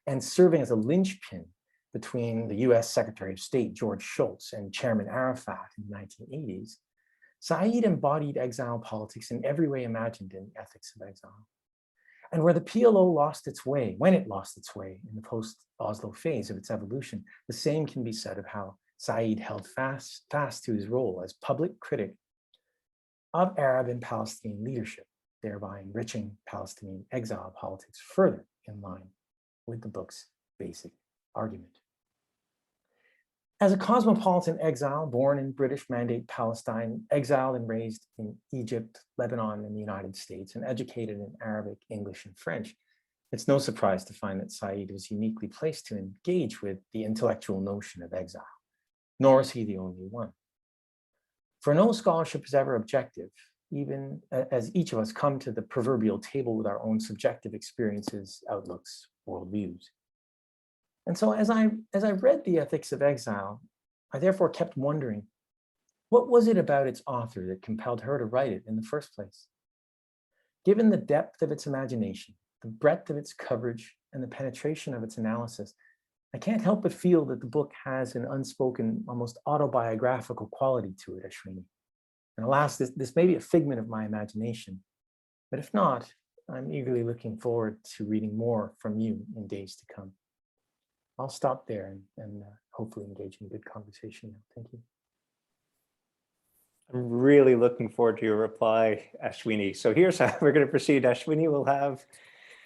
and serving as a linchpin between the US Secretary of State, George Shultz, and Chairman Arafat in the 1980s, Said embodied exile politics in every way imagined in Ethics of Exile. And where the PLO lost its way, when it lost its way in the post-Oslo phase of its evolution, the same can be said of how Said held fast to his role as public critic of Arab and Palestinian leadership, thereby enriching Palestinian exile politics further in line with the book's basic argument. As a cosmopolitan exile born in British Mandate Palestine, exiled and raised in Egypt, Lebanon, and the United States, and educated in Arabic, English, and French, it's no surprise to find that Said was uniquely placed to engage with the intellectual notion of exile, nor is he the only one. For no scholarship is ever objective, even as each of us come to the proverbial table with our own subjective experiences, outlooks, worldviews. And so as I read The Ethics of Exile, I therefore kept wondering, what was it about its author that compelled her to write it in the first place? Given the depth of its imagination, the breadth of its coverage, and the penetration of its analysis, I can't help but feel that the book has an unspoken, almost autobiographical quality to it, Ashwini. And alas, this may be a figment of my imagination, but if not, I'm eagerly looking forward to reading more from you in days to come. I'll stop there and hopefully engage in good conversation now. Thank you. I'm really looking forward to your reply, Ashwini. So here's how we're going to proceed. Ashwini will have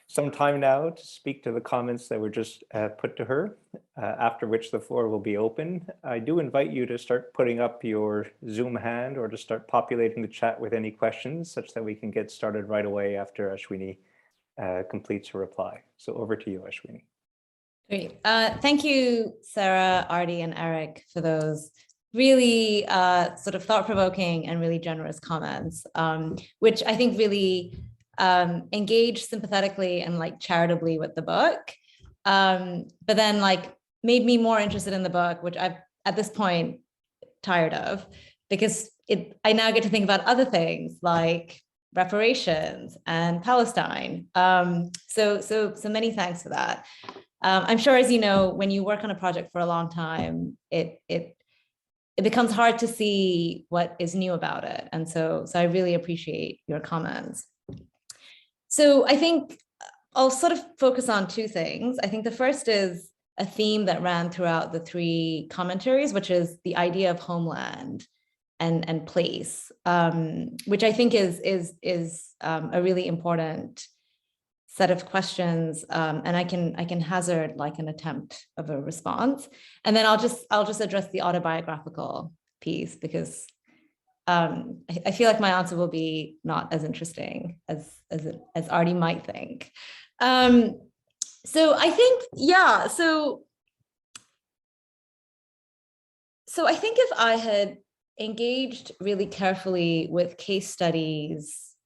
some time now to speak to the comments that were just put to her, after which the floor will be open. I do invite you to start putting up your Zoom hand or to start populating the chat with any questions such that we can get started right away after Ashwini completes her reply. So over to you, Ashwini. Great. Thank you, Sarah, Artie, and Eric for those really sort of thought-provoking and really generous comments, which I think really engaged sympathetically and like charitably with the book, but then like made me more interested in the book, which I've at this point tired of, because I now get to think about other things like reparations and Palestine. So many thanks for that. I'm sure, as you know, when you work on a project for a long time, it becomes hard to see what is new about it. And so I really appreciate your comments. So I think I'll sort of focus on two things. I think the first is a theme that ran throughout the three commentaries, which is the idea of homeland and place, which I think is a really important set of questions, and I can hazard like an attempt of a response, and then I'll just address the autobiographical piece, because I feel like my answer will be not as interesting as Artie might think. So I think, yeah, so I think if I had engaged really carefully with case studies,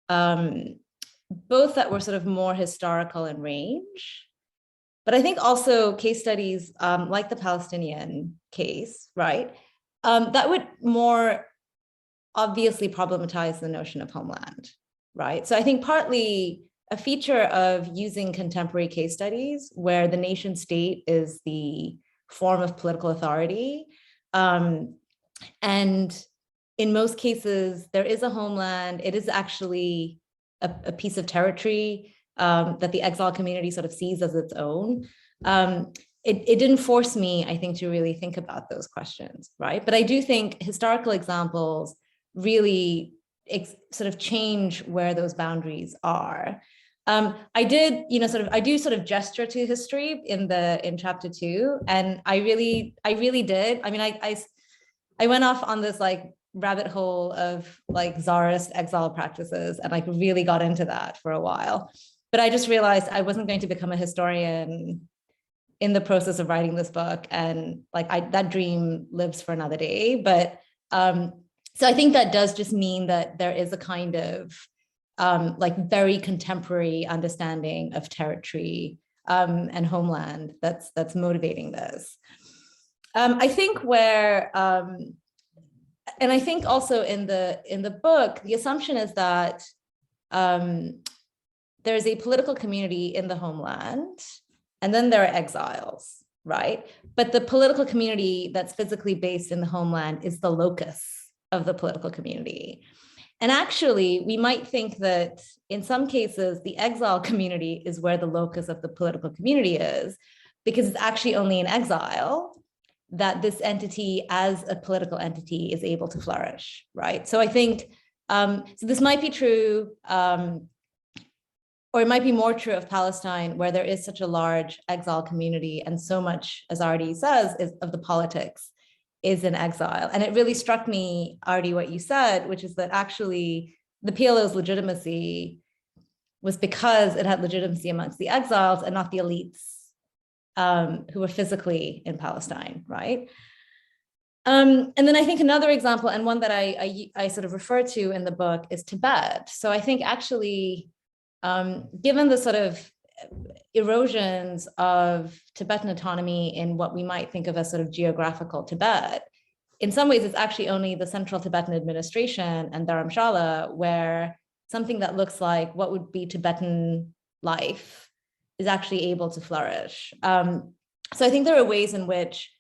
both that were sort of more historical in range, but I think also case studies like the Palestinian case, right? That would more obviously problematize the notion of homeland, right? So I think partly a feature of using contemporary case studies where the nation state is the form of political authority, and in most cases, there is a homeland. It is actually a piece of territory that the exile community sort of sees as its own. It didn't force me, I think, to really think about those questions, right? But I do think historical examples really sort of change where those boundaries are. I do sort of gesture to history in chapter 2, and I really did. I mean, I went off on this like rabbit hole of like Tsarist exile practices and like really got into that for a while. But I just realized I wasn't going to become a historian in the process of writing this book, and like that dream lives for another day. But so I think that does just mean that there is a kind of like very contemporary understanding of territory and homeland that's motivating this. I think where, and I think also in the book, the assumption is that there's a political community in the homeland, and then there are exiles, right? But the political community that's physically based in the homeland is the locus of the political community. And actually, we might think that in some cases, the exile community is where the locus of the political community is, because it's actually only in exile that this entity as a political entity is able to flourish, right? So I think, so this might be true, or it might be more true of Palestine, where there is such a large exile community, and so much, as Artie says, of the politics is in exile. And it really struck me, Artie, what you said, which is that actually the PLO's legitimacy was because it had legitimacy amongst the exiles and not the elites who were physically in Palestine, right? And then I think another example, and one that I sort of refer to in the book, is Tibet. So I think actually, given the sort of erosions of Tibetan autonomy in what we might think of as sort of geographical Tibet, in some ways it's actually only the Central Tibetan Administration and Dharamshala where something that looks like what would be Tibetan life is actually able to flourish. So I think there are ways in which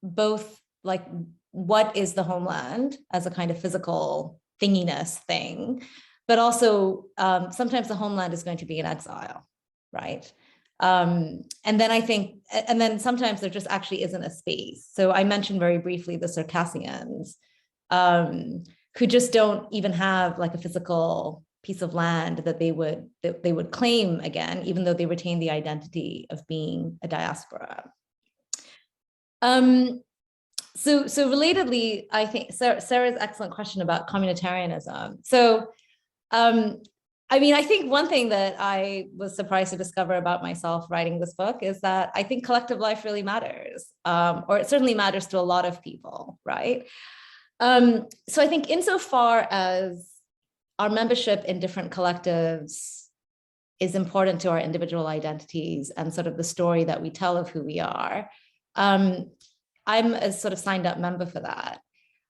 both like what is the homeland as a kind of physical thinginess thing, but also sometimes the homeland is going to be in exile, right? And then I think, and then sometimes there just actually isn't a space. So I mentioned very briefly the Circassians, who just don't even have like a physical piece of land that they would claim again, even though they retain the identity of being a diaspora. So relatedly, I think Sarah's excellent question about communitarianism. So, I mean, I think one thing that I was surprised to discover about myself writing this book is that I think collective life really matters, or it certainly matters to a lot of people, right? So I think insofar as our membership in different collectives is important to our individual identities and sort of the story that we tell of who we are, I'm a sort of signed up member for that.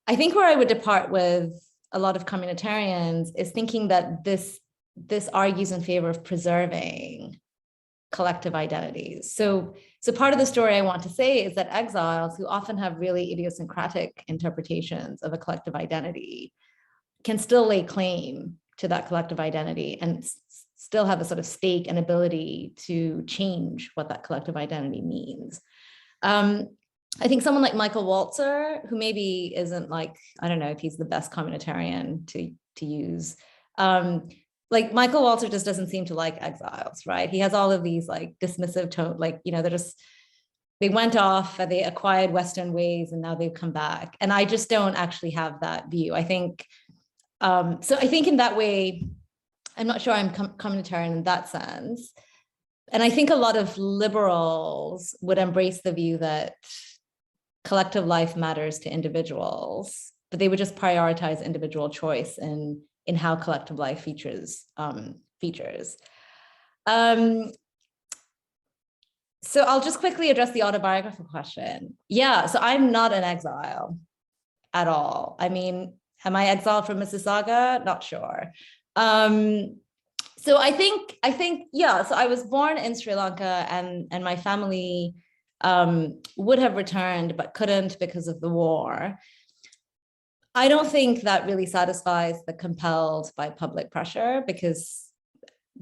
I think where I would depart with a lot of communitarians is thinking that this argues in favor of preserving collective identities. So part of the story I want to say is that exiles, who often have really idiosyncratic interpretations of a collective identity, can still lay claim to that collective identity and still have a sort of stake and ability to change what that collective identity means. I think someone like Michael Walzer, who maybe isn't like, I don't know if he's the best communitarian to use, like Michael Walzer just doesn't seem to like exiles, right? He has all of these like dismissive tone, like, you know, they went off and they acquired Western ways and now they've come back. And I just don't actually have that view. I think, so I think in that way, I'm not sure I'm communitarian in that sense. And I think a lot of liberals would embrace the view that collective life matters to individuals, but they would just prioritize individual choice in how collective life features. So I'll just quickly address the autobiographical question. Yeah, so I'm not an exile at all. I mean, am I exiled from Mississauga? Not sure. So I think, yeah, so I was born in Sri Lanka and my family would have returned, but couldn't because of the war. I don't think that really satisfies the compelled by public pressure because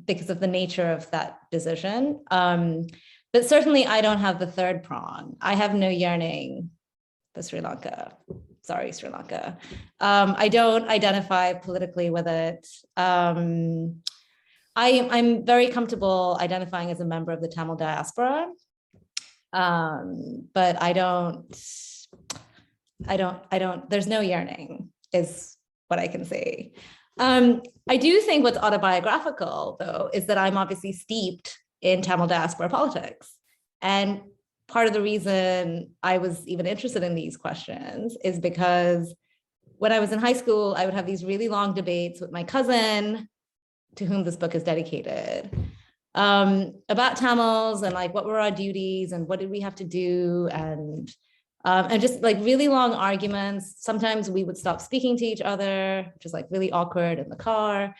of the nature of that decision. But certainly I don't have the third prong. I have no yearning for Sri Lanka. Sorry, Sri Lanka. I don't identify politically with it. I'm very comfortable identifying as a member of the Tamil diaspora, but I don't, there's no yearning is what I can say. I do think what's autobiographical though, is that I'm obviously steeped in Tamil diaspora politics. And part of the reason I was even interested in these questions is because when I was in high school, I would have these really long debates with my cousin, to whom this book is dedicated, about Tamils and like what were our duties and what did we have to do, and just like really long arguments. Sometimes we would stop speaking to each other, which is like really awkward in the car.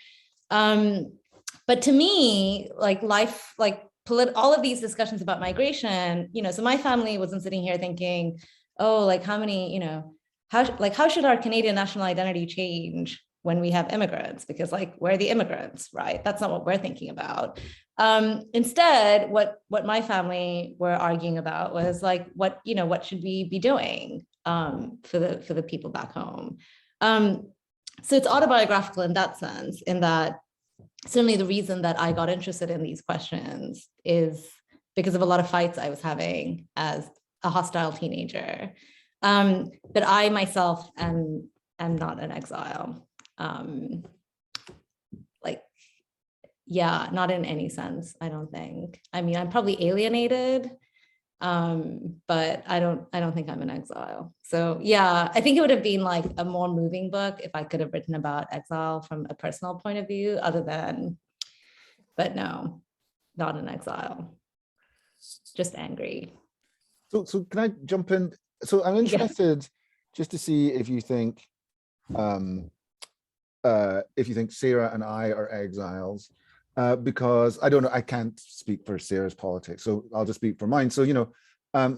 But to me, like life, like all of these discussions about migration, you know, so my family wasn't sitting here thinking, oh, like how many, you know, how should our Canadian national identity change when we have immigrants? Because like, where are the immigrants, right? That's not what we're thinking about. Instead, what my family were arguing about was like, what should we be doing for the people back home? So it's autobiographical in that sense, in that certainly the reason that I got interested in these questions is because of a lot of fights I was having as a hostile teenager. But I myself am not an exile. Like, yeah, not in any sense, I don't think. I mean, I'm probably alienated, but I don't think I'm an exile. So yeah, I think it would have been like a more moving book if I could have written about exile from a personal point of view, but no, not an exile, just angry. So can I jump in? So I'm interested just to see if you think Sarah and I are exiles, because I don't know, I can't speak for Sarah's politics, so I'll just speak for mine. So, you know,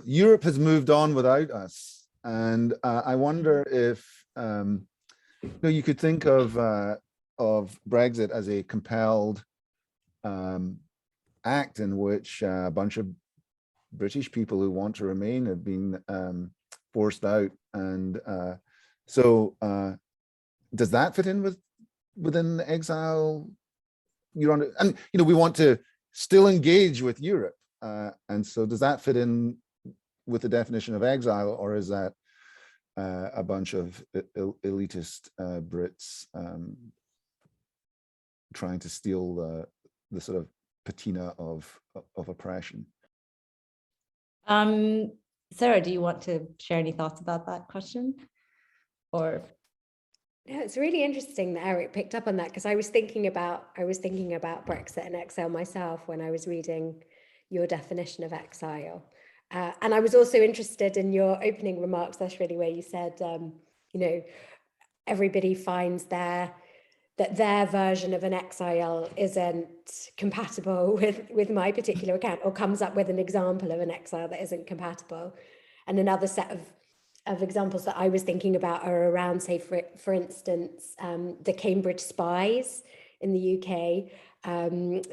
Europe has moved on without us. And I wonder if, you know, you could think of Brexit as a compelled act in which a bunch of British people who want to remain have been forced out. And so does that fit in within exile? And you know, we want to still engage with Europe, and so does that fit in with the definition of exile, or is that a bunch of elitist Brits trying to steal the sort of patina of oppression? Sarah, do you want to share any thoughts about that question? Or yeah, it's really interesting that Eric picked up on that, because I was thinking about Brexit and exile myself when I was reading your definition of exile. And I was also interested in your opening remarks, that's really where you said, you know, everybody finds that their version of an exile isn't compatible with my particular account, or comes up with an example of an exile that isn't compatible. And another set of examples that I was thinking about are around, say, for instance, the Cambridge spies in the UK.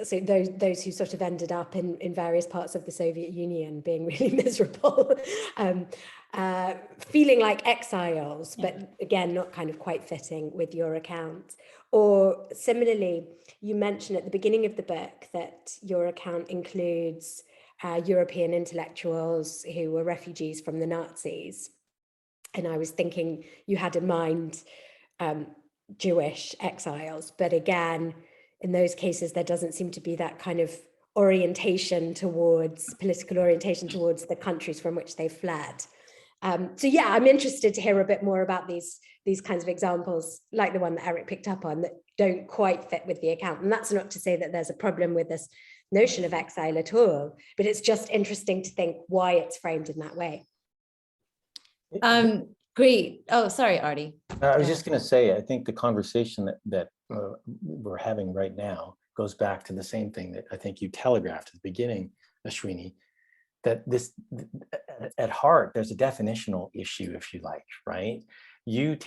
So those who sort of ended up in various parts of the Soviet Union being really miserable, feeling like exiles, but again, not kind of quite fitting with your account. Or similarly, you mentioned at the beginning of the book that your account includes European intellectuals who were refugees from the Nazis. And I was thinking you had in mind Jewish exiles, but again, in those cases, there doesn't seem to be that kind of orientation towards, political orientation towards the countries from which they fled. So yeah, I'm interested to hear a bit more about these kinds of examples, like the one that Eric picked up on, that don't quite fit with the account. And that's not to say that there's a problem with this notion of exile at all, but it's just interesting to think why it's framed in that way. Great. Oh, sorry, Artie. I was just going to say, I think the conversation that we're having right now goes back to the same thing that I think you telegraphed at the beginning, Ashwini, that this, at heart, there's a definitional issue, if you like, right? You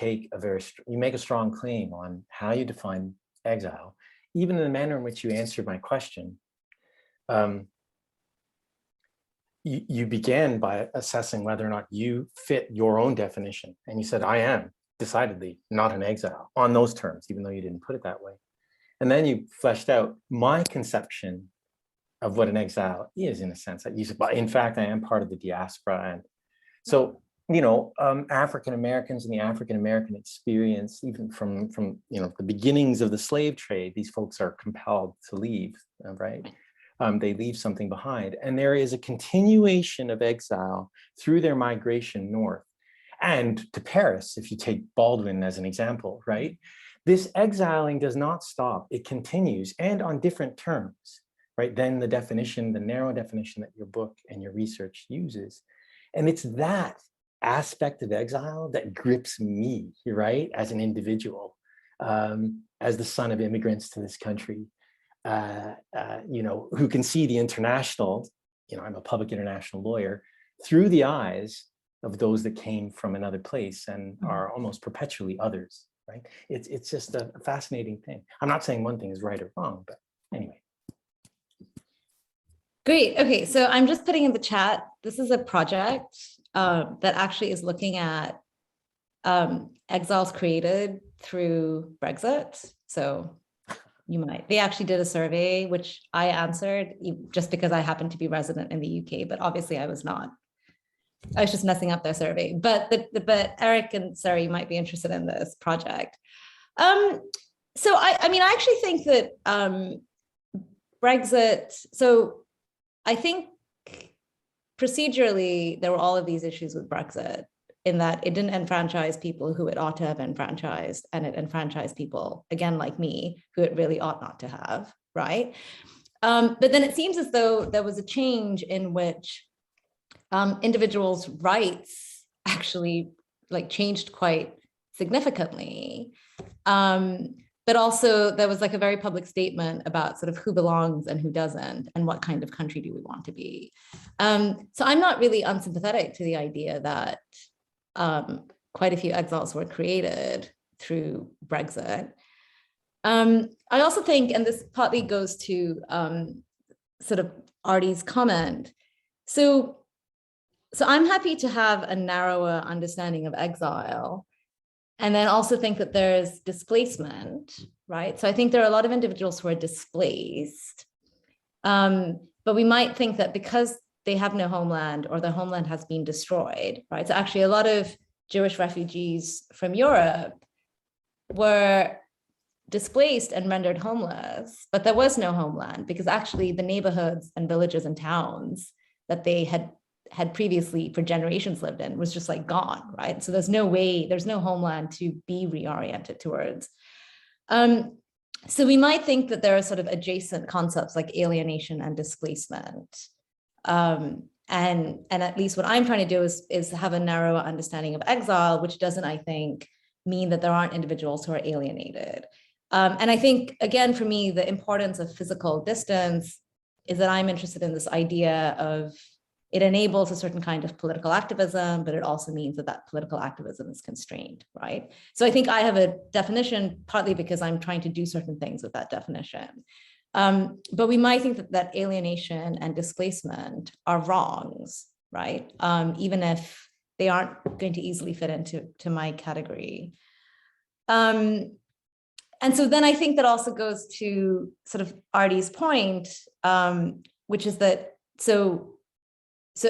make a strong claim on how you define exile, even in the manner in which you answered my question. You began by assessing whether or not you fit your own definition. And you said, I am decidedly not an exile on those terms, even though you didn't put it that way. And then you fleshed out my conception of what an exile is, in a sense that you said, well, in fact, I am part of the diaspora. And so, you know, African Americans and the African American experience, even from the beginnings of the slave trade, these folks are compelled to leave, right? They leave something behind. And there is a continuation of exile through their migration north and to Paris, if you take Baldwin as an example, right? This exiling does not stop, it continues, and on different terms, right? Then the definition, the narrow definition that your book and your research uses. And it's that aspect of exile that grips me, right? As an individual, as the son of immigrants to this country, who can see the international, I'm a public international lawyer, through the eyes of those that came from another place and are almost perpetually others, right? It's just a fascinating thing. I'm not saying one thing is right or wrong, but anyway. Great. Okay, so I'm just putting in the chat. This is a project that actually is looking at exiles created through Brexit. So they actually did a survey, which I answered just because I happened to be resident in the UK, but obviously I was not. I was just messing up their survey. But Eric and Sarah, you might be interested in this project. So I actually think that Brexit, so I think procedurally, there were all of these issues with Brexit in that it didn't enfranchise people who it ought to have enfranchised, and it enfranchised people, again, like me, who it really ought not to have, right? But then it seems as though there was a change in which individuals' rights actually changed quite significantly. But also there was a very public statement about sort of who belongs and who doesn't, and what kind of country do we want to be. So I'm not really unsympathetic to the idea that quite a few exiles were created through Brexit. I also think, and this partly goes to sort of Artie's comment, so I'm happy to have a narrower understanding of exile, and then also think that there's displacement, right? So I think there are a lot of individuals who are displaced, but we might think that because they have no homeland or their homeland has been destroyed, right? So actually a lot of Jewish refugees from Europe were displaced and rendered homeless, but there was no homeland because actually the neighborhoods and villages and towns that they had previously for generations lived in was just gone, right? So there's no homeland to be reoriented towards. So we might think that there are sort of adjacent concepts like alienation and displacement. And at least what I'm trying to do is have a narrower understanding of exile, which doesn't, I think, mean that there aren't individuals who are alienated. And I think, again, for me, the importance of physical distance is that I'm interested in this idea of it enables a certain kind of political activism, but it also means that that political activism is constrained, right? So I think I have a definition partly because I'm trying to do certain things with that definition. But we might think that alienation and displacement are wrongs, right? Even if they aren't going to easily fit into my category. And so then I think that also goes to sort of Artie's point, which is that,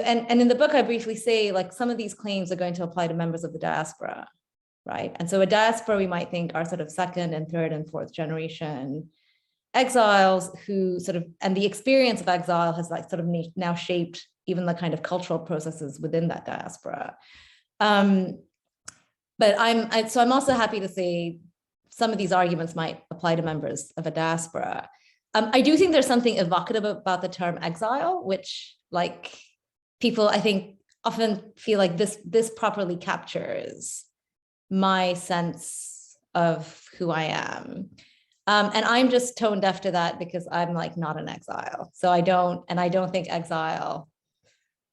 and in the book, I briefly say, like, some of these claims are going to apply to members of the diaspora, right? And so a diaspora, we might think, are sort of second and third and fourth generation exiles who sort of, and the experience of exile has like sort of now shaped even the kind of cultural processes within that diaspora. But I'm also happy to say some of these arguments might apply to members of a diaspora. I do think there's something evocative about the term exile, which, like, people, I think, often feel like this properly captures my sense of who I am. And I'm just tone deaf to that because I'm like not an exile. So I don't think exile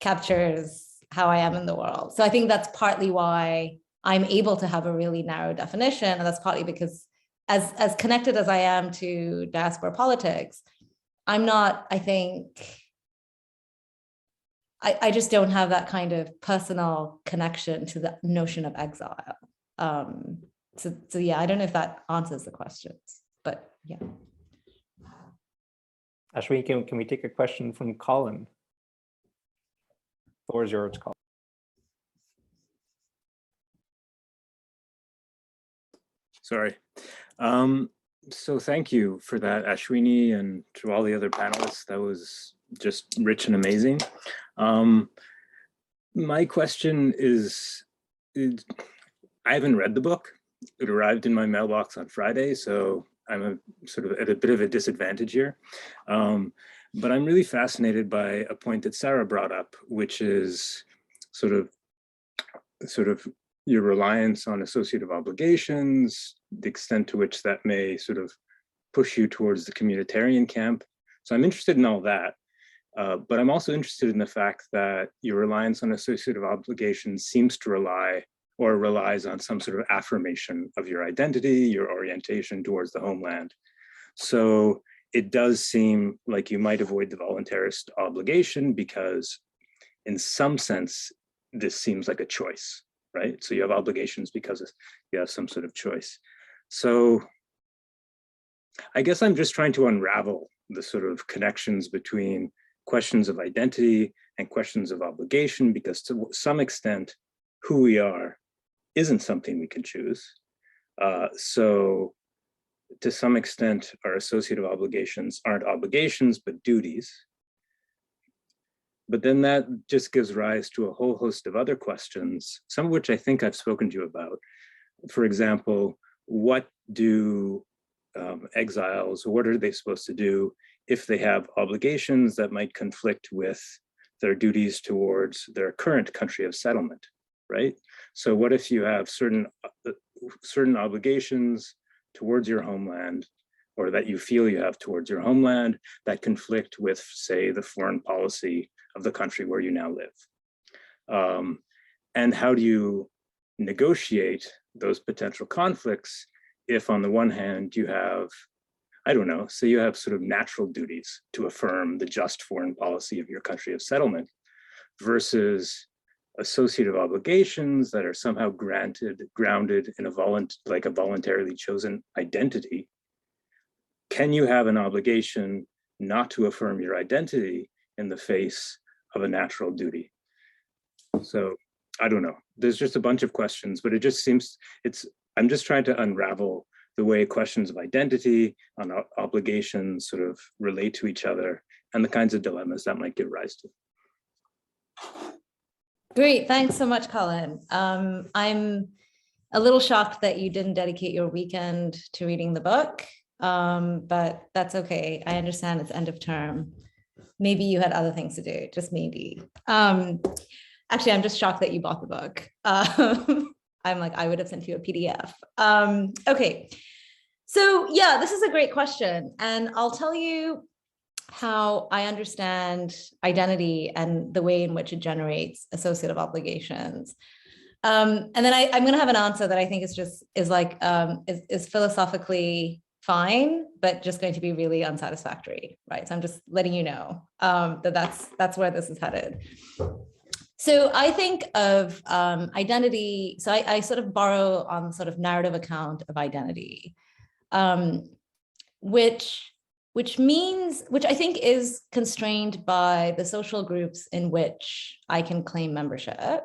captures how I am in the world. So I think that's partly why I'm able to have a really narrow definition. And that's partly because as connected as I am to diaspora politics, I'm not, I think, I just don't have that kind of personal connection to the notion of exile. So yeah, I don't know if that answers the questions, but yeah. Ashwini, can we take a question from Colin? The floor is yours, Colin. Sorry. So thank you for that, Ashwini, and to all the other panelists. That was just rich and amazing. My question is, I haven't read the book. It arrived in my mailbox on Friday, so I'm sort of at a bit of a disadvantage here. But I'm really fascinated by a point that Sarah brought up, which is sort of your reliance on associative obligations, the extent to which that may sort of push you towards the communitarian camp. So I'm interested in all that. But I'm also interested in the fact that your reliance on associative obligations seems to relies on some sort of affirmation of your identity, your orientation towards the homeland. So it does seem like you might avoid the voluntarist obligation because in some sense, this seems like a choice, right? So you have obligations because you have some sort of choice. So I guess I'm just trying to unravel the sort of connections between questions of identity and questions of obligation, because to some extent, who we are isn't something we can choose. So to some extent, our associative obligations aren't obligations, but duties. But then that just gives rise to a whole host of other questions, some of which I think I've spoken to you about. For example, what do exiles, what are they supposed to do if they have obligations that might conflict with their duties towards their current country of settlement, right? So what if you have certain obligations towards your homeland, or that you feel you have towards your homeland, that conflict with, say, the foreign policy of the country where you now live? And how do you negotiate those potential conflicts if on the one hand you have, I don't know, so you have sort of natural duties to affirm the just foreign policy of your country of settlement versus associative obligations that are somehow grounded in a voluntarily chosen identity? Can you have an obligation not to affirm your identity in the face of a natural duty? So I don't know. There's just a bunch of questions, but it just seems I'm just trying to unravel the way questions of identity and obligations sort of relate to each other and the kinds of dilemmas that might give rise to. Great, thanks so much, Colin. I'm a little shocked that you didn't dedicate your weekend to reading the book, but that's okay. I understand it's end of term. Maybe you had other things to do, just maybe. Actually, I'm just shocked that you bought the book. I'm like, I would have sent you a PDF. Okay, so yeah, this is a great question. And I'll tell you, how I understand identity and the way in which it generates associative obligations. And then I'm going to have an answer that I think is philosophically fine, but just going to be really unsatisfactory, right? So I'm just letting you know that's where this is headed. So I think of identity. So I sort of borrow on sort of narrative account of identity, which I think is constrained by the social groups in which I can claim membership,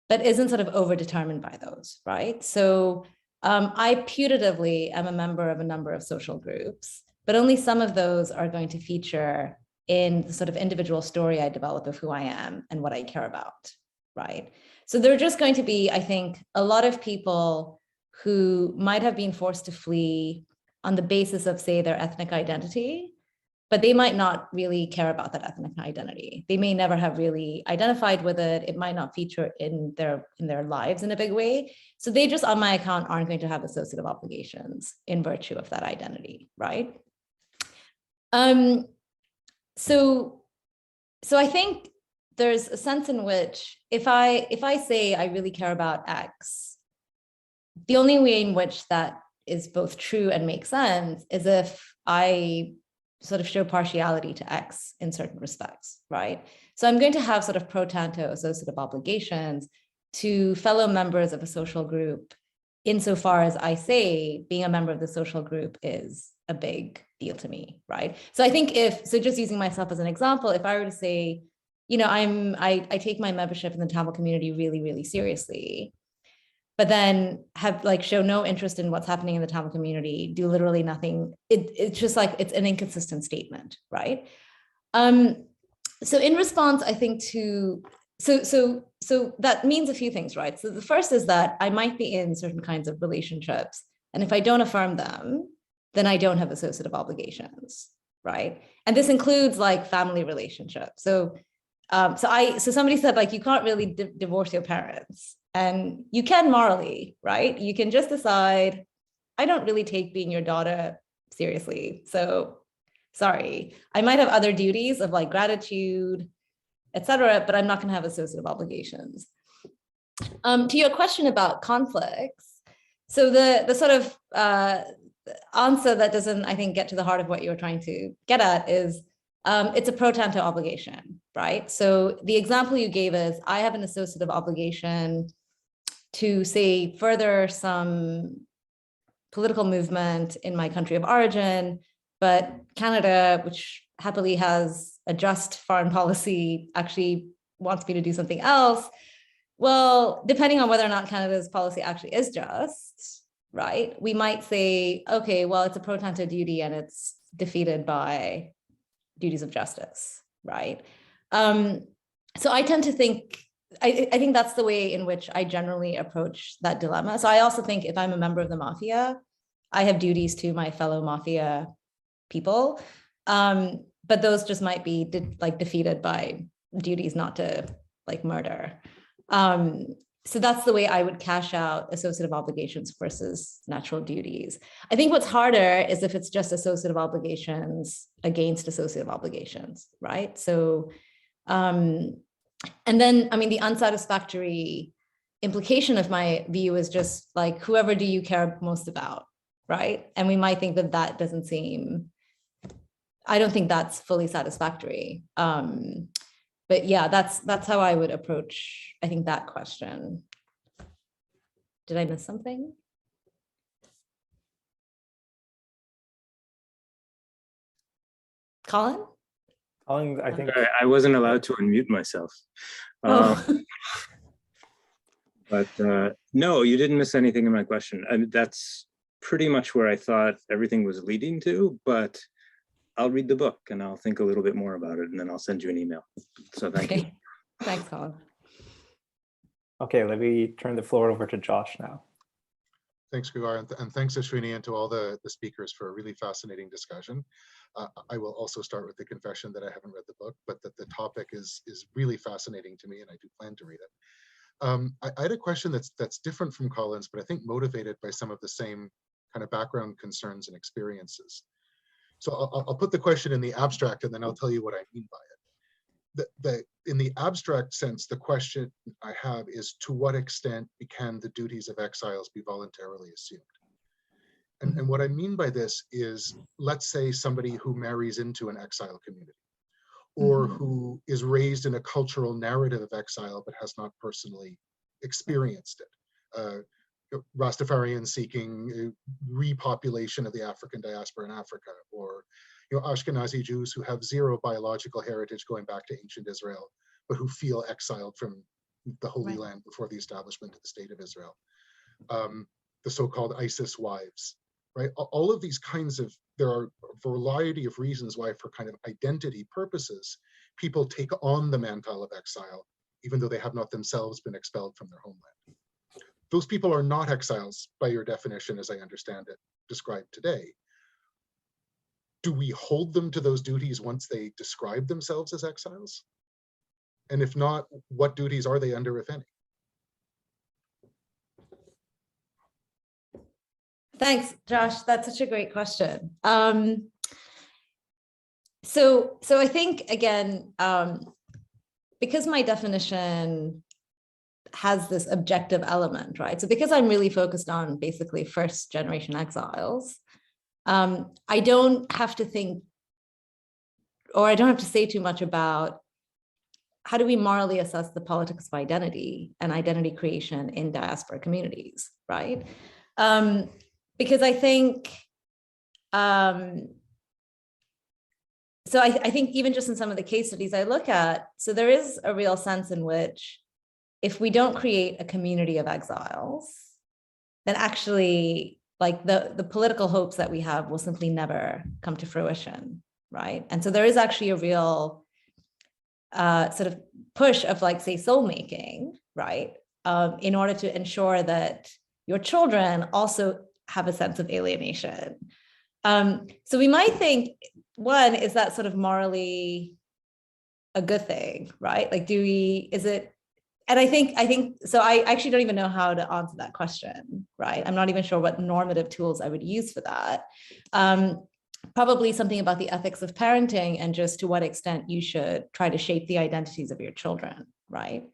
but isn't sort of overdetermined by those, right? So I putatively am a member of a number of social groups, but only some of those are going to feature in the sort of individual story I develop of who I am and what I care about, right? So there are just going to be, I think, a lot of people who might have been forced to flee on the basis of, say, their ethnic identity, but they might not really care about that ethnic identity. They may never have really identified with it. It might not feature in their lives in a big way. So they just, on my account, aren't going to have associative obligations in virtue of that identity, right? So I think there's a sense in which if I say I really care about X, the only way in which that is both true and makes sense is if I sort of show partiality to X in certain respects, right? So I'm going to have sort of pro tanto associative obligations to fellow members of a social group insofar as I say being a member of the social group is a big deal to me, right? So I think just using myself as an example, if I were to say, you know, I take my membership in the Tamil community really, really seriously, but then have show no interest in what's happening in the Tamil community, do literally nothing. It's just like, it's an inconsistent statement, right? So in response, I think so that means a few things, right? So the first is that I might be in certain kinds of relationships, and if I don't affirm them, then I don't have associative obligations, right? And this includes like family relationships. So somebody said you can't really divorce your parents. And you can morally, right? You can just decide, I don't really take being your daughter seriously. So sorry, I might have other duties of gratitude, etc., but I'm not going to have associative obligations. To your question about conflicts, so the sort of answer that doesn't, I think, get to the heart of what you're trying to get at is it's a pro tanto obligation, right? So the example you gave is I have an associative obligation to say further some political movement in my country of origin, but Canada, which happily has a just foreign policy, actually wants me to do something else. Well, depending on whether or not Canada's policy actually is just, right? We might say, okay, well, it's a pro tanto duty and it's defeated by duties of justice, right? So I tend to think, I think that's the way in which I generally approach that dilemma. So I also think if I'm a member of the mafia, I have duties to my fellow mafia people, but those just might be defeated by duties not to murder. So that's the way I would cash out associative obligations versus natural duties. I think what's harder is if it's just associative obligations against associative obligations, right? So, and then, I mean, the unsatisfactory implication of my view is just whoever do you care most about, right? And we might think that that doesn't seem, I don't think that's fully satisfactory. But yeah, that's how I would approach, I think, that question. Did I miss something? Colin? Colin, I think I wasn't allowed to unmute myself. But no, you didn't miss anything in my question. And that's pretty much where I thought everything was leading to, but I'll read the book and I'll think a little bit more about it and then I'll send you an email. So thank you. Thanks, Colin. Okay, let me turn the floor over to Josh now. Thanks, Gregor, and thanks, Ashwini, and to all the speakers for a really fascinating discussion. I will also start with the confession that I haven't read the book, but that the topic is really fascinating to me, and I do plan to read it. I had a question that's different from Colin's, but I think motivated by some of the same kind of background concerns and experiences. So I'll put the question in the abstract and then I'll tell you what I mean by it. In the abstract sense, the question I have is, to what extent can the duties of exiles be voluntarily assumed? And what I mean by this is, let's say somebody who marries into an exile community, or who is raised in a cultural narrative of exile but has not personally experienced it. Rastafarians seeking repopulation of the African diaspora in Africa, or Ashkenazi Jews who have zero biological heritage going back to ancient Israel, but who feel exiled from the Holy Land before the establishment of the State of Israel. The so-called ISIS wives, right? All of these kinds of, there are a variety of reasons why, for kind of identity purposes, people take on the mantle of exile, even though they have not themselves been expelled from their homeland. Those people are not exiles by your definition, as I understand it, described today. Do we hold them to those duties once they describe themselves as exiles? And if not, what duties are they under, if any? Thanks, Josh. That's such a great question. So I think, again, because my definition has this objective element, right? So because I'm really focused on basically first generation exiles, I don't have to think, or I don't have to say too much about how do we morally assess the politics of identity and identity creation in diaspora communities, right? Because I think, so I think even just in some of the case studies I look at, so there is a real sense in which if we don't create a community of exiles, then actually like the political hopes that we have will simply never come to fruition, right? And so there is actually a real sort of push of, like, say, soul making, right? In order to ensure that your children also have a sense of alienation. So we might think, one, is that sort of morally a good thing, right? Like, is it, and I think, so I actually don't even know how to answer that question, right? I'm not even sure what normative tools I would use for that. Probably something about the ethics of parenting and just to what extent you should try to shape the identities of your children, right?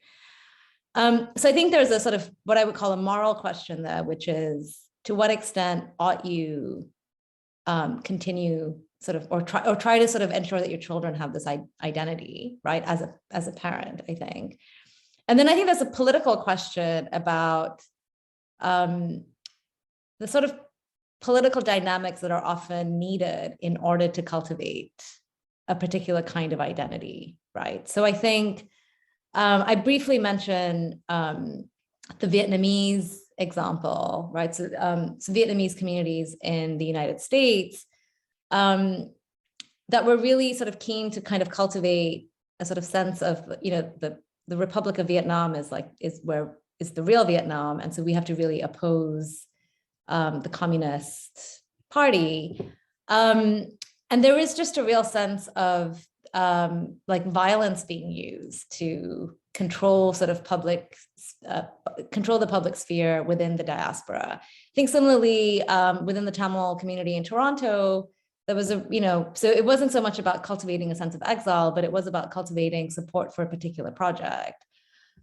So I think there's a sort of what I would call a moral question there, which is, to what extent ought you continue sort of, or try to sort of ensure that your children have this identity, right? As a parent, I think. And then I think there's a political question about the sort of political dynamics that are often needed in order to cultivate a particular kind of identity, right? So I think I briefly mentioned the Vietnamese example, right? So Vietnamese communities in the United States that were really sort of keen to kind of cultivate a sort of sense of, the Republic of Vietnam is the real Vietnam. And so we have to really oppose the Communist Party. And there is just a real sense of like violence being used to control sort of control the public sphere within the diaspora. I think similarly within the Tamil community in Toronto, there was so it wasn't so much about cultivating a sense of exile, but it was about cultivating support for a particular project.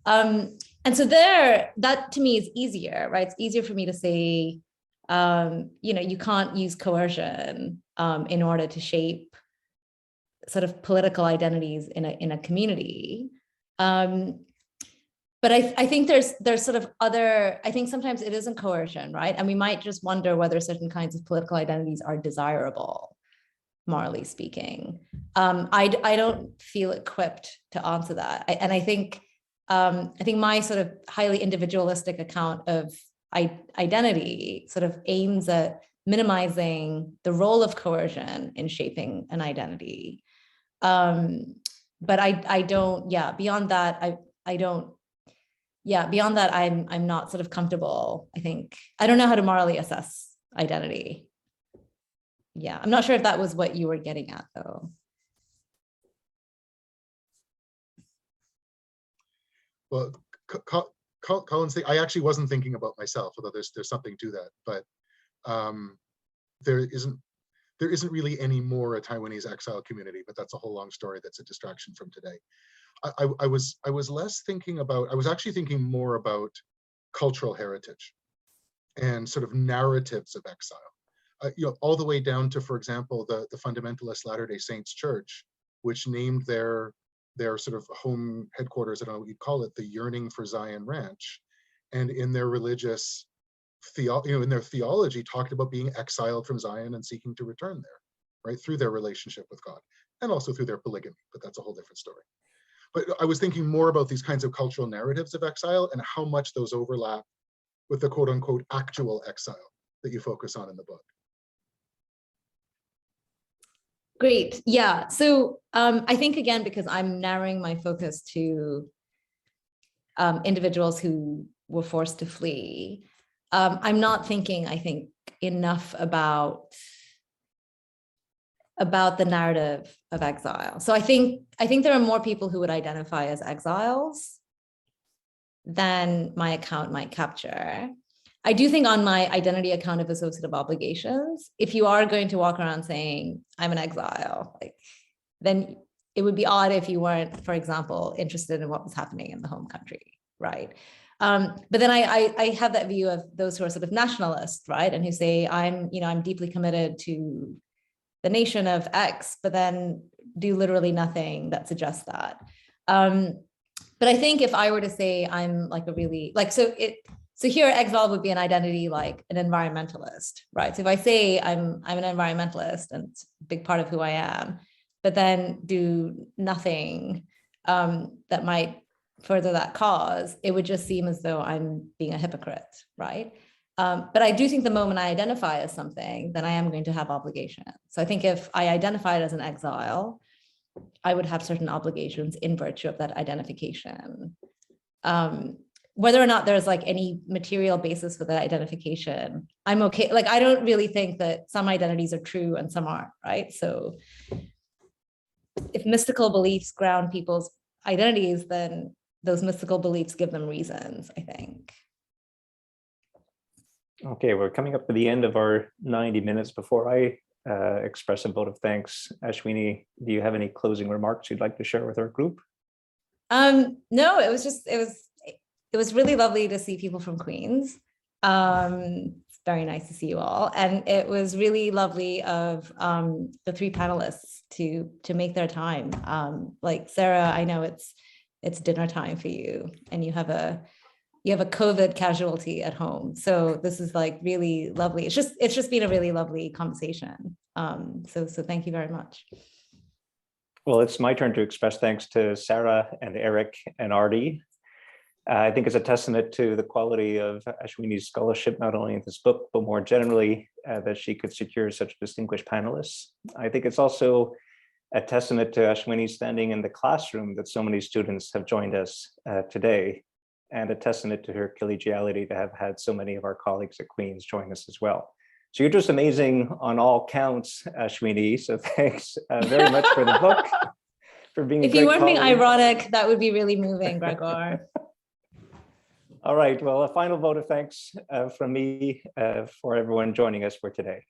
And so that to me is easier, right? It's easier for me to say, you can't use coercion in order to shape sort of political identities in a community. But I think there's sort of other, I think sometimes it isn't coercion, right? And we might just wonder whether certain kinds of political identities are desirable, morally speaking. I don't feel equipped to answer that. I think my sort of highly individualistic account of identity sort of aims at minimizing the role of coercion in shaping an identity. But I don't, beyond that, beyond that, I'm not sort of comfortable. I think, I don't know how to morally assess identity. Yeah, I'm not sure if that was what you were getting at, though. Well, Colin's thing, I actually wasn't thinking about myself, although there's something to that, but there there isn't really any more a Taiwanese exile community, but that's a whole long story that's a distraction from today. I was less thinking about, I was actually thinking more about cultural heritage and sort of narratives of exile. You know, all the way down to, for example, the fundamentalist Latter-day Saints Church, which named their sort of home headquarters, I don't know what you'd call it, the Yearning for Zion Ranch, and in their religious in their theology, talked about being exiled from Zion and seeking to return there, right, through their relationship with God, and also through their polygamy, but that's a whole different story. But I was thinking more about these kinds of cultural narratives of exile and how much those overlap with the quote unquote actual exile that you focus on in the book. Great. Yeah. So I think, again, because I'm narrowing my focus to individuals who were forced to flee, I'm not thinking, I think, enough about the narrative of exile. So I think there are more people who would identify as exiles than my account might capture. I do think on my identity account of associative obligations, if you are going to walk around saying, I'm an exile, then it would be odd if you weren't, for example, interested in what was happening in the home country, right? But then I have that view of those who are sort of nationalists, right? And who say, I'm deeply committed to the nation of X, but then do literally nothing that suggests that. But I think if I were to say I'm like a really, so here exile would be an identity like an environmentalist, right? So if I say I'm an environmentalist and it's a big part of who I am, but then do nothing that might further that cause, it would just seem as though I'm being a hypocrite, right? But I do think the moment I identify as something, then I am going to have obligations. So I think if I identified as an exile, I would have certain obligations in virtue of that identification. Whether or not there's like any material basis for that identification, I'm okay. Like, I don't really think that some identities are true and some aren't, right? So if mystical beliefs ground people's identities, then those mystical beliefs give them reasons, I think. Okay, we're coming up to the end of our 90 minutes. Before I express a vote of thanks, Ashwini, do you have any closing remarks you'd like to share with our group? No, it was really lovely to see people from Queens. It's very nice to see you all. And it was really lovely of the three panelists to make their time. Like Sarah, I know it's dinner time for you and you have a COVID casualty at home. So this is like really lovely. It's just been a really lovely conversation. So thank you very much. Well, it's my turn to express thanks to Sarah and Eric and Artie. I think it's a testament to the quality of Ashwini's scholarship, not only in this book, but more generally, that she could secure such distinguished panelists. I think it's also a testament to Ashwini's standing in the classroom that so many students have joined us today, and a testament to her collegiality to have had so many of our colleagues at Queen's join us as well. So you're just amazing on all counts, Ashwini. So thanks very much for the book, for being a great colleague. If you weren't being ironic, that would be really moving, Gregor. All right, well, a final vote of thanks from me for everyone joining us for today.